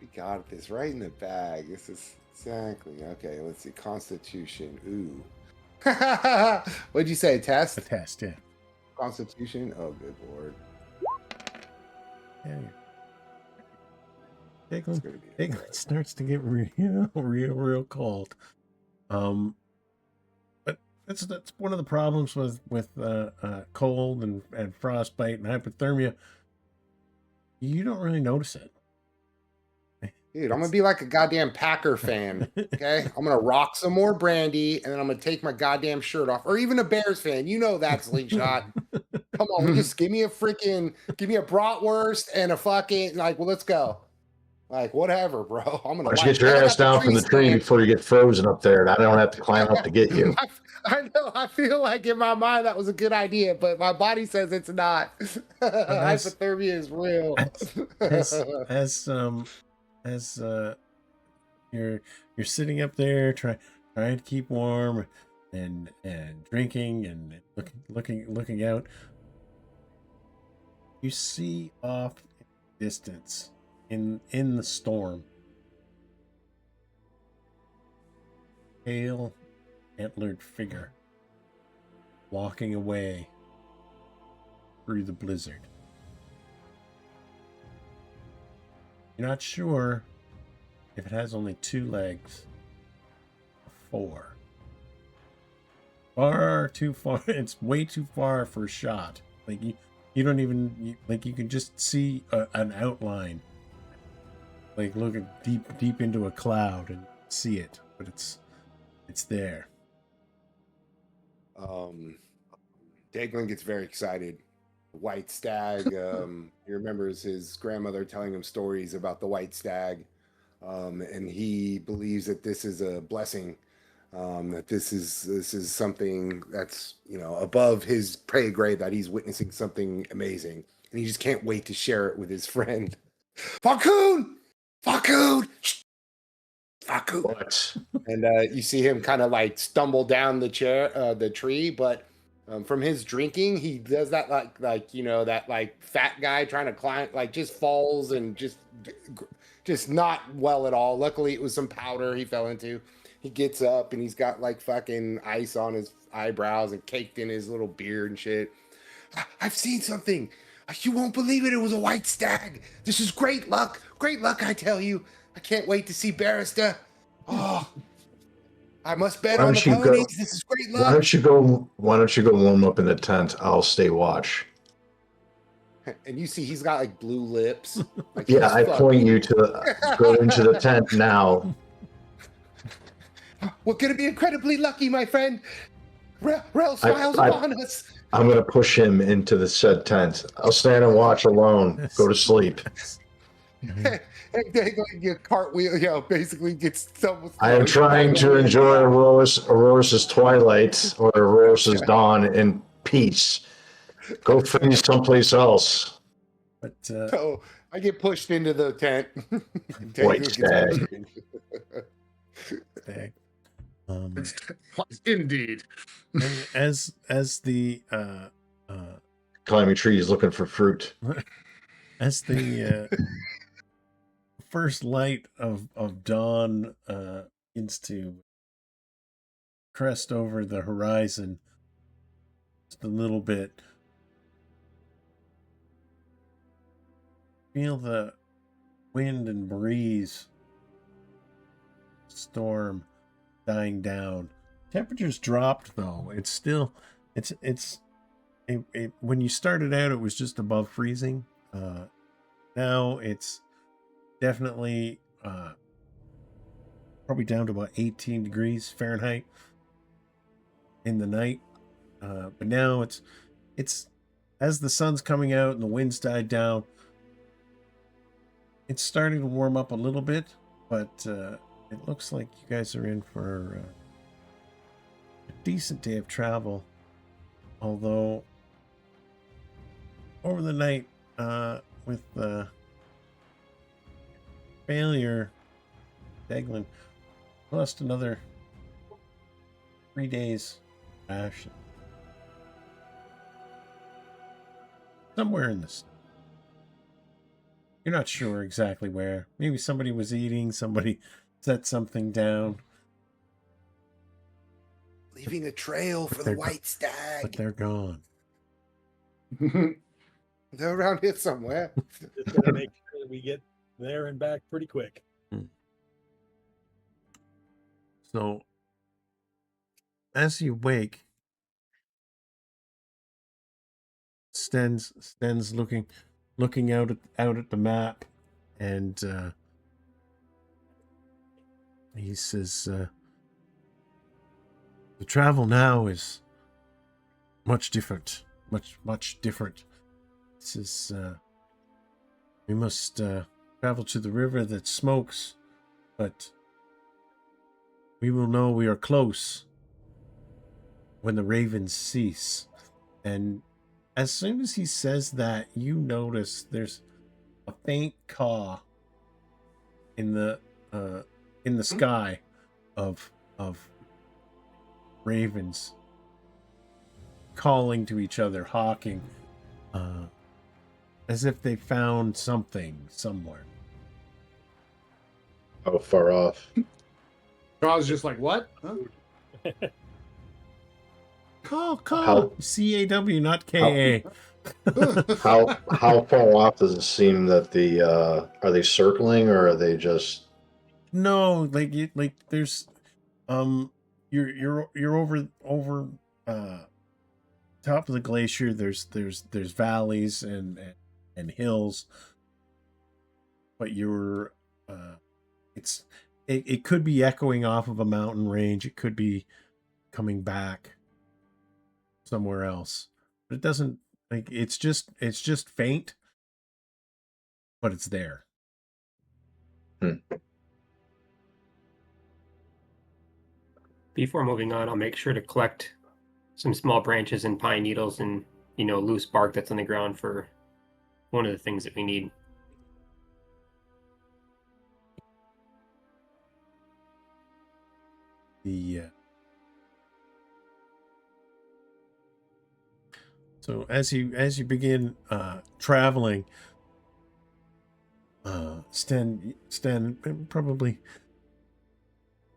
We got this right in the bag. This is exactly okay. Let's see. Constitution. Ooh. What'd you say? Test? A test, yeah. Constitution? Oh, good lord. Yeah. It's Diglin, gonna be Diglin starts to get real cold. But that's one of the problems with cold and frostbite and hypothermia. You don't really notice it. Dude, I'm gonna be like a goddamn Packer fan. Okay, I'm gonna rock some more brandy, and then I'm gonna take my goddamn shirt off. Or even a Bears fan, you know that slingshot. Come on, just give me a bratwurst and a fucking like. Well, let's go. Like whatever, bro. I'm gonna. Why don't you get your and I ass got down from the tree stand. before you get frozen up there, and I don't have to climb up to get you. I know. I feel like in my mind that was a good idea, but my body says it's not. Hypothermia is real. As you're sitting up there trying to keep warm and drinking and looking out, you see off in the distance in the storm pale antlered figure walking away through the blizzard. You're not sure if it has only 2 legs or 4. Far too far. It's way too far for a shot. Like you don't even like you can just see an outline. Like looking deep into a cloud and see it, but it's there. Daglin gets very excited. White stag. He remembers his grandmother telling him stories about the white stag, and he believes that this is a blessing. That this is something that's above his pay grade. That he's witnessing something amazing, and he just can't wait to share it with his friend. Falcoon, Shh! Falcoon. What? And you see him kind of like stumble down the tree, but. From his drinking, he does that like that like fat guy trying to climb, like just falls and just not well at all. Luckily, it was some powder he fell into. He gets up and he's got like fucking ice on his eyebrows and caked in his little beard and shit. I've seen something. You won't believe it. It was a white stag. This is great luck. Great luck, I tell you. I can't wait to see Barrister. Oh. I must bet on the ponies. This is great luck. Why don't you go warm up in the tent? I'll stay watch. And you see he's got like blue lips. Like yeah, I point you to go into the tent now. We're going to be incredibly lucky, my friend. Rel smiles upon us. I'm going to push him into the said tent. I'll stand and watch alone. Go to sleep. And they like cartwheel, basically gets stumbled. I am trying to enjoy Aurora's twilight or Aurora's dawn in peace. Go freeze someplace else. But so I get pushed into the tent. White stag. stag. Indeed. And as the climbing trees looking for fruit. As the first light of dawn begins to crest over the horizon just a little bit, feel the wind and breeze storm dying down. Temperatures dropped though. It's still when you started out it was just above freezing. Now it's definitely probably down to about 18 degrees Fahrenheit in the night. But now it's as the sun's coming out and the winds died down, it's starting to warm up a little bit, but it looks like you guys are in for a decent day of travel. Although over the night with failure, Daglin lost another 3 days ration. Somewhere in this. You're not sure exactly where. Maybe somebody was eating, somebody set something down. Leaving a trail for the they're white But stag. they're gone. They're around here somewhere. Just gotta make sure that we get there and back pretty quick. So, as you wake, Sten's looking out at the map, and he says, "The travel now is much different, much different. This is we must travel to the river that smokes, but we will know we are close when the ravens cease." And as soon as he says that, you notice there's a faint caw in the sky of ravens calling to each other, hawking, as if they found something somewhere. How far off? Charles just like, what? Huh? Call How- CAW, not KA. How far off does it seem that the are they circling or are they just No, like there's you're over top of the glacier. There's valleys and hills, but you're it could be echoing off of a mountain range. It could be coming back somewhere else, but it doesn't, like, it's just faint, but it's there. Before moving on, I'll make sure to collect some small branches and pine needles and, loose bark that's on the ground for one of the things that we need. So as you begin traveling, Stan, probably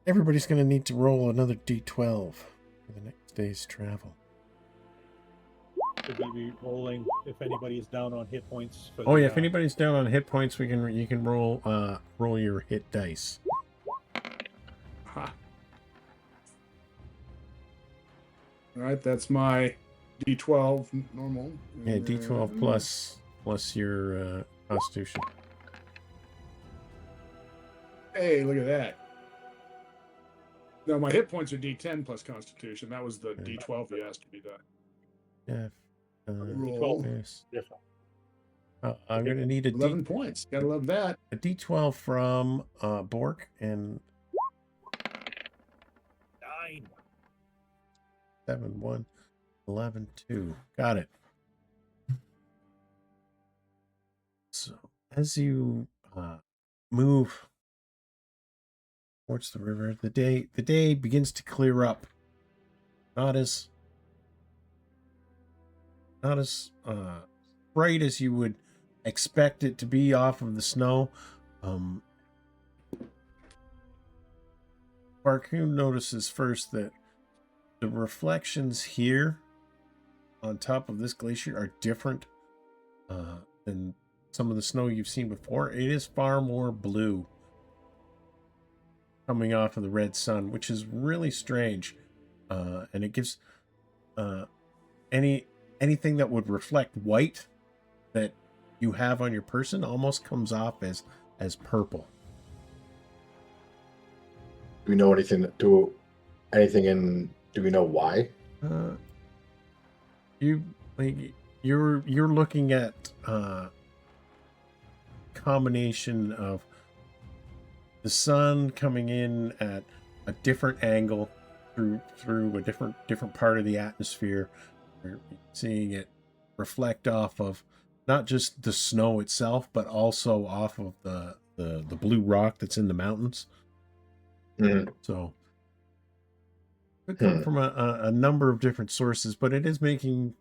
everybody's going to need to roll another D12 for the next day's travel. Should we be rolling if anybody is down on hit points? For Oh the, yeah, if anybody's down on hit points, you can roll your hit dice. Ha. All right, that's my D12 normal. Yeah, D12 plus your Constitution. Hey, look at that. No, my hit points are D10 plus Constitution. That was the D12 you asked me to. Yeah. Roll. Yes. different. I'm gonna need a 11 points. Gotta love that. a D12 from Bork and 9. 7, 1, 11, 2. Got it. So as you move towards the river, the day begins to clear up. Not as bright as you would expect it to be off of the snow. Barcoon notices first that the reflections here on top of this glacier are different than some of the snow you've seen before. It is far more blue coming off of the red sun, which is really strange. And it gives anything that would reflect white that you have on your person almost comes off as purple. do we know anything do we know why? You're looking at combination of the sun coming in at a different angle through a different part of the atmosphere. You're seeing it reflect off of not just the snow itself, but also off of the blue rock that's in the mountains. Mhm. So Could come from a number of different sources, but it is making,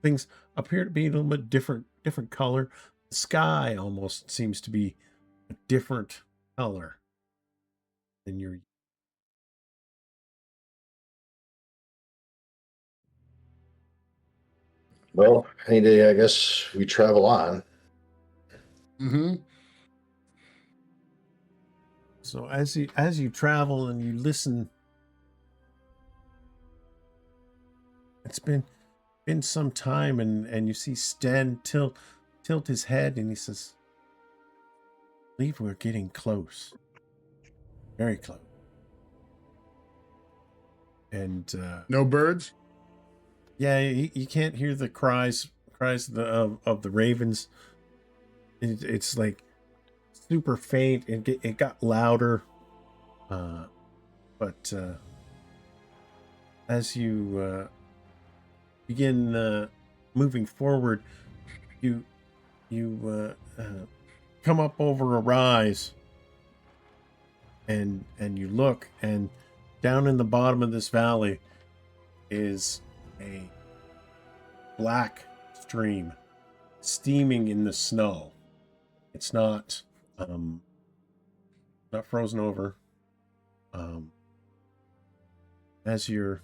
things appear to be a little bit different color. The sky almost seems to be a different color than your. Well, any day, I guess we travel on. Mm-hmm. So as you travel and you listen, it's been some time, and you see Sten tilt his head, and he says, "I believe we're getting close, very close." And No birds. yeah, you can't hear the cries of the ravens. It's like super faint. It got louder, but as you begin moving forward, you come up over a rise, and you look, and down in the bottom of this valley is a black stream steaming in the snow. It's not frozen over. As you're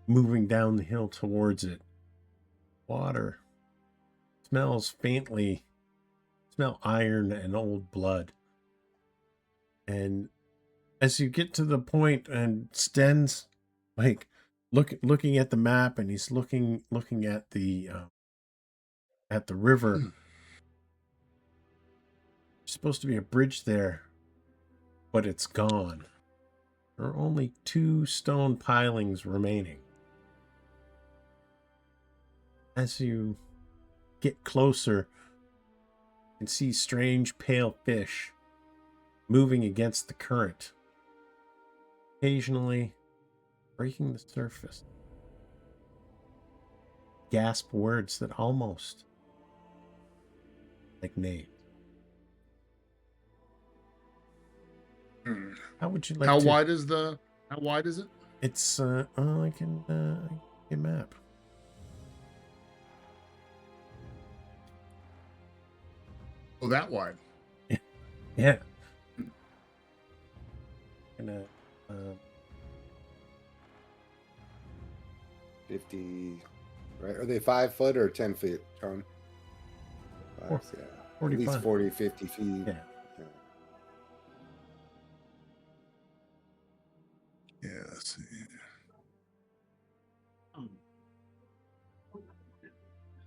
moving down the hill towards it, water smells faintly, smell iron and old blood. And as you get to the point, and Sten's like looking at the map, and he's looking at the river. There's supposed to be a bridge there, but it's gone. There are only 2 stone pilings remaining. As you get closer, you can see strange pale fish moving against the current, occasionally breaking the surface. Gasp words that almost like names. How would you like How to? wide is it? It's I can get a map. Oh, that wide. Yeah. And 50, right? Are they 5 foot or 10 feet, John? Four- Yeah. At 45. least 40, 50 feet. Yeah. Yeah, let's see.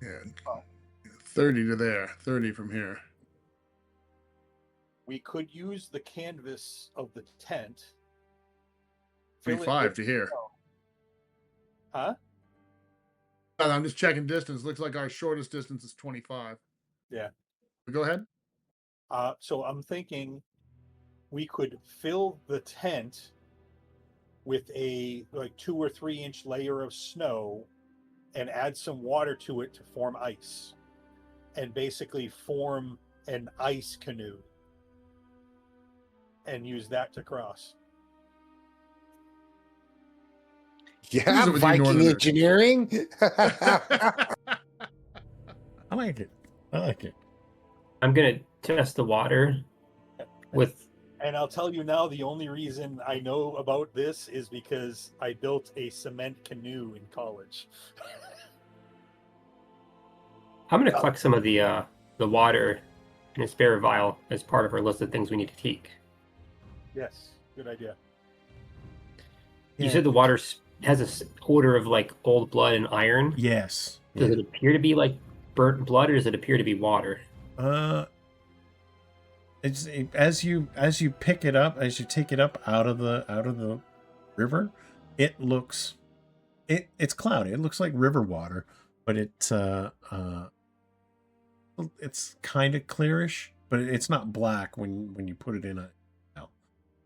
Yeah. 30 to there, 30 from here. We could use the canvas of the tent. fill it 25 with to here. snow. Huh? I'm just checking distance. Looks like our shortest distance is 25. Yeah. Go ahead. So I'm thinking we could fill the tent with a 2 or 3 inch layer of snow and add some water to it to form ice, and basically form an ice canoe and use that to cross. Yeah, Use it with you Viking Northerners. engineering. I like it. I'm gonna test the water with. And I'll tell you now, the only reason I know about this is because I built a cement canoe in college. I'm gonna collect some of the water in a spare vial as part of our list of things we need to take. Yes, good idea. You said the water has an odor of like old blood and iron. Yes. Does it appear to be like burnt blood, or does it appear to be water? It's as you pick it up, as you take it up out of the river, it looks it's cloudy. It looks like river water, but it's kind of clearish, but it's not black when you put it in a.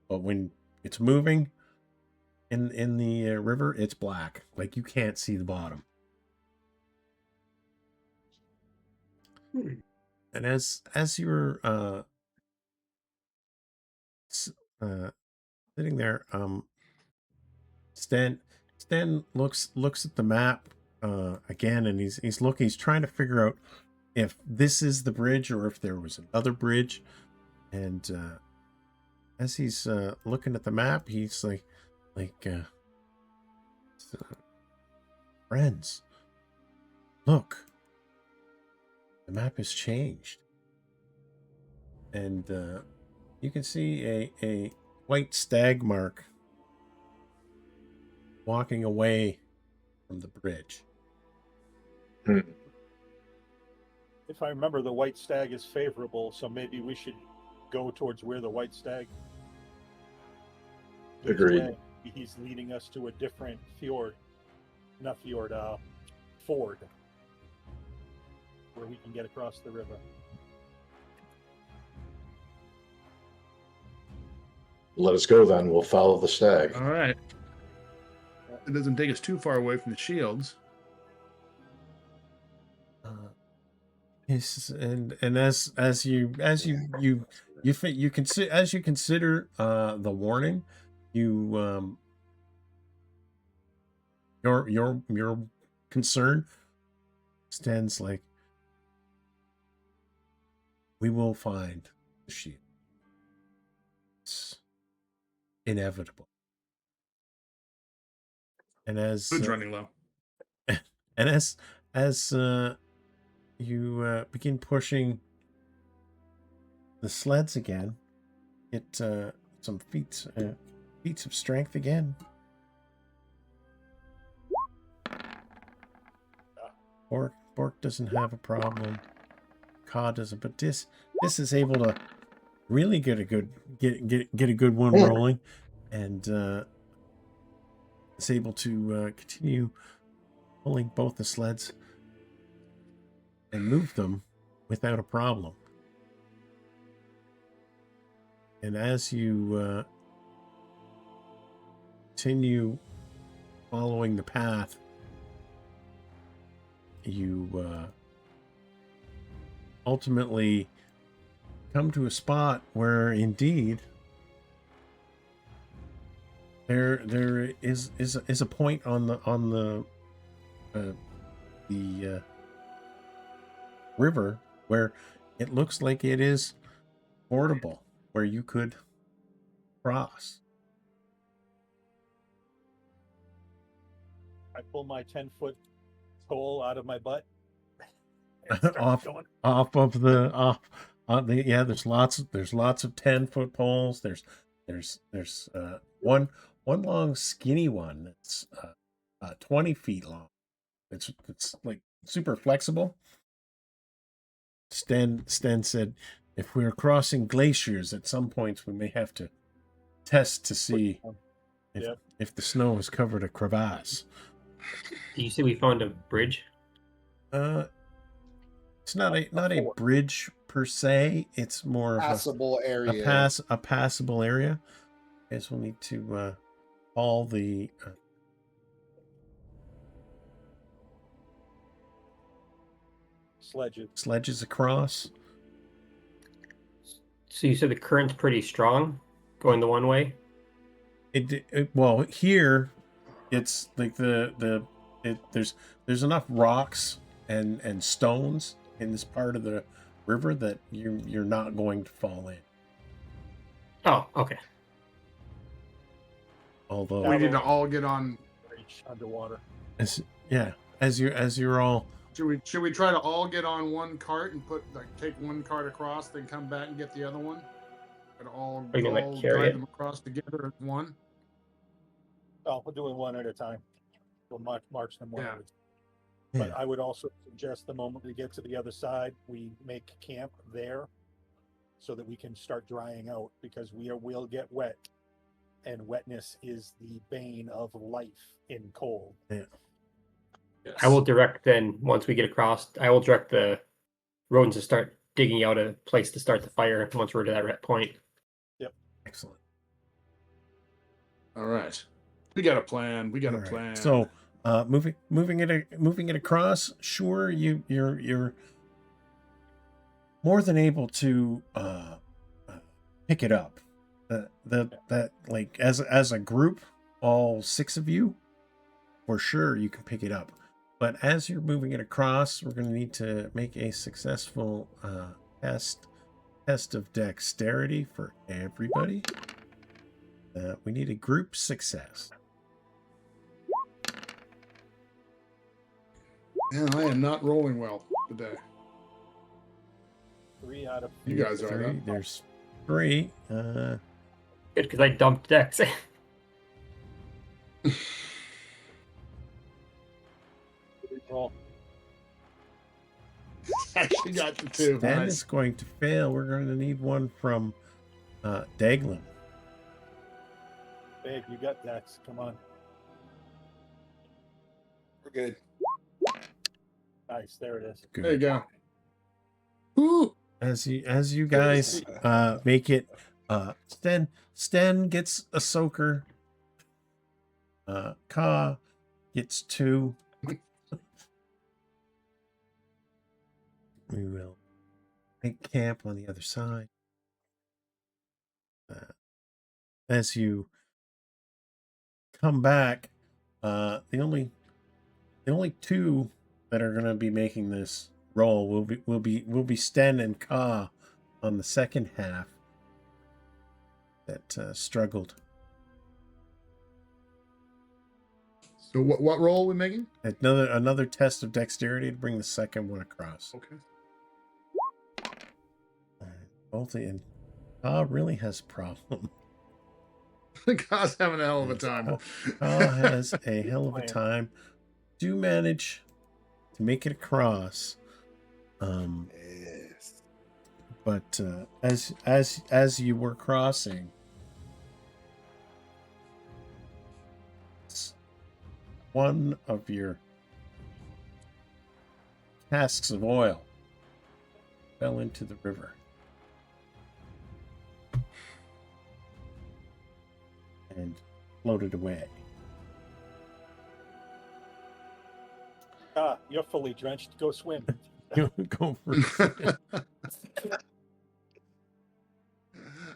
But when it's moving in the river, it's black. Like you can't see the bottom. And as you're sitting there, Stan, Sten looks at the map again, and he's trying to figure out if this is the bridge or if there was another bridge. And as he's looking at the map, he's like friends, look, the map has changed, and you can see a white stag mark walking away from the bridge. If I remember, the white stag is favorable, so maybe we should go towards where the white stag leads Agreed. away. He's leading us to a different fjord, not fjord, ford, where we can get across the river. Let us go then. We'll follow the stag. All right. It doesn't take us too far away from the shields. Yes, and as you consider the warning, you your concern stands like, we will find the shield. It's inevitable. And as Food's running low. and as you begin pushing the sleds again, get some feats of strength again. Bork doesn't have a problem. Ka doesn't, but this is able to really get a good one rolling, and is able to continue pulling both the sleds and move them without a problem. And as you continue following the path, you ultimately come to a spot where indeed there is a point on the river where it looks like it is fordable, where you could cross. I pull my 10-foot pole out of my butt. off of the yeah, there's lots of 10-foot poles. There's one long skinny one that's 20 feet long. It's like super flexible. Sten said, if we're crossing glaciers at some points, we may have to test to see if the snow has covered a crevasse. Do you say we found a bridge? It's not a bridge per se. It's more of Passable area. a passable area. I guess we'll need to haul the sledges across. So you said the current's pretty strong, going the one way. Well, here it's like there's enough rocks and stones in this part of the river that you're not going to fall in. Oh, okay. Although We need to all get on. Reach underwater. as you're all. Should we try to all get on one cart and take one cart across, then come back and get the other one? And all Are you gonna carry drive it? them across together as one? Oh, we'll do it one at a time. We'll march them one Yeah. at a time. But I would also suggest the moment we get to the other side, we make camp there so that we can start drying out, because we'll get wet, and wetness is the bane of life in cold. Yeah. Yes. I will direct then, once we get across, I will direct the rodents to start digging out a place to start the fire once we're to that point. Excellent. All right. We got a plan. We got All a right. plan. So moving it across, sure, you're more than able to pick it up. That like as a group, all 6 of you for sure you can pick it up. But as you're moving it across, we're going to need to make a successful test of dexterity for everybody. We need a group success. Yeah, I am not rolling well today. 3 out of You guys are. Three. Though. There's 3. Good, because I dumped Dex. roll. Actually got the 2. Stan Nice. is going to fail. We're going to need one from Daglin. Big, you got Dex. Come on. We're good. Nice, there it is. Good. There you go. Woo! As you guys make it, Sten gets a soaker. Ka gets 2. We will make camp on the other side. As you come back, the only 2 that are going to be making this roll will be Sten and Ka on the second half that struggled. So what roll are we making? Another test of dexterity to bring the second one across. Okay. Both and Ka really has a problem. God's having a hell of a time. Ka has a hell of a time. Do manage to make it across. Yes. But as you were crossing, one of your casks of oil fell into the river. And floated away. Ah, you're fully drenched. Go swim. Go for it.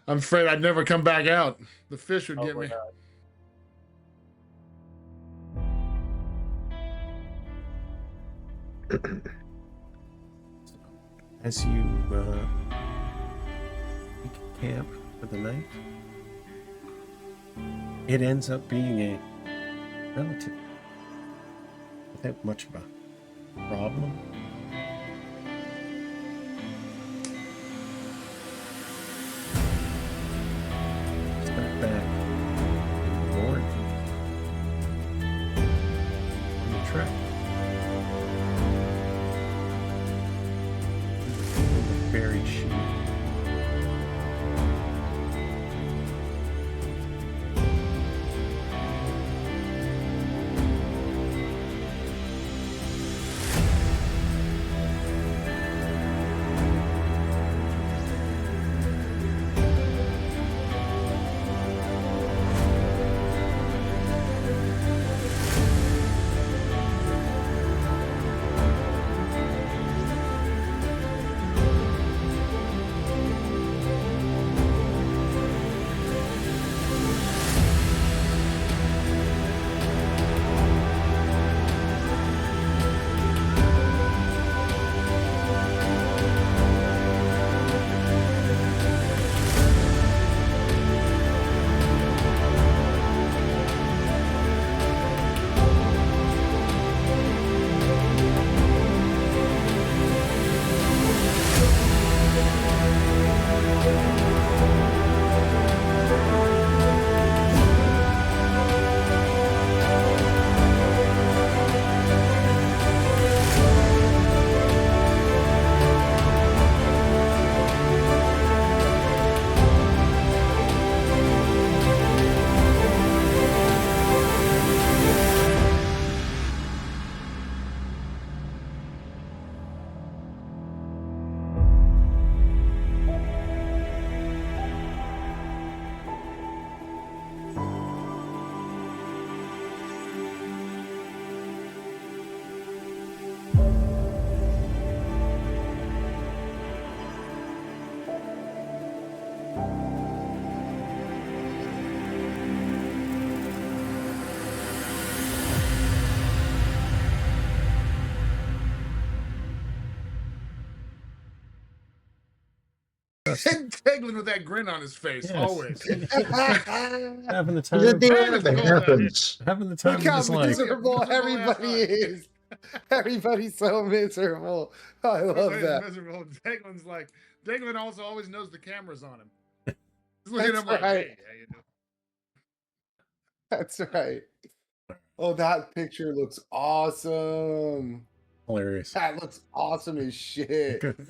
I'm afraid I'd never come back out. The fish would get my me. God. As you make camp for the night, it ends up being a relative without much of a problem. Start back north on the trek. The buried sheep. Teglin with that grin on his face, Yes. always. Having the But time at of, the Hey, end of let's it go with that. happens. having the time Look of how his life. miserable Miserable everybody ass is. Everybody's so miserable. I love Everybody's that. miserable. Deglin's like, Deglin also always knows the camera's on him. He's looking at That's him like, right. hey, how you doing? That's right. Oh, that picture looks awesome. Hilarious. That looks awesome as shit. Good.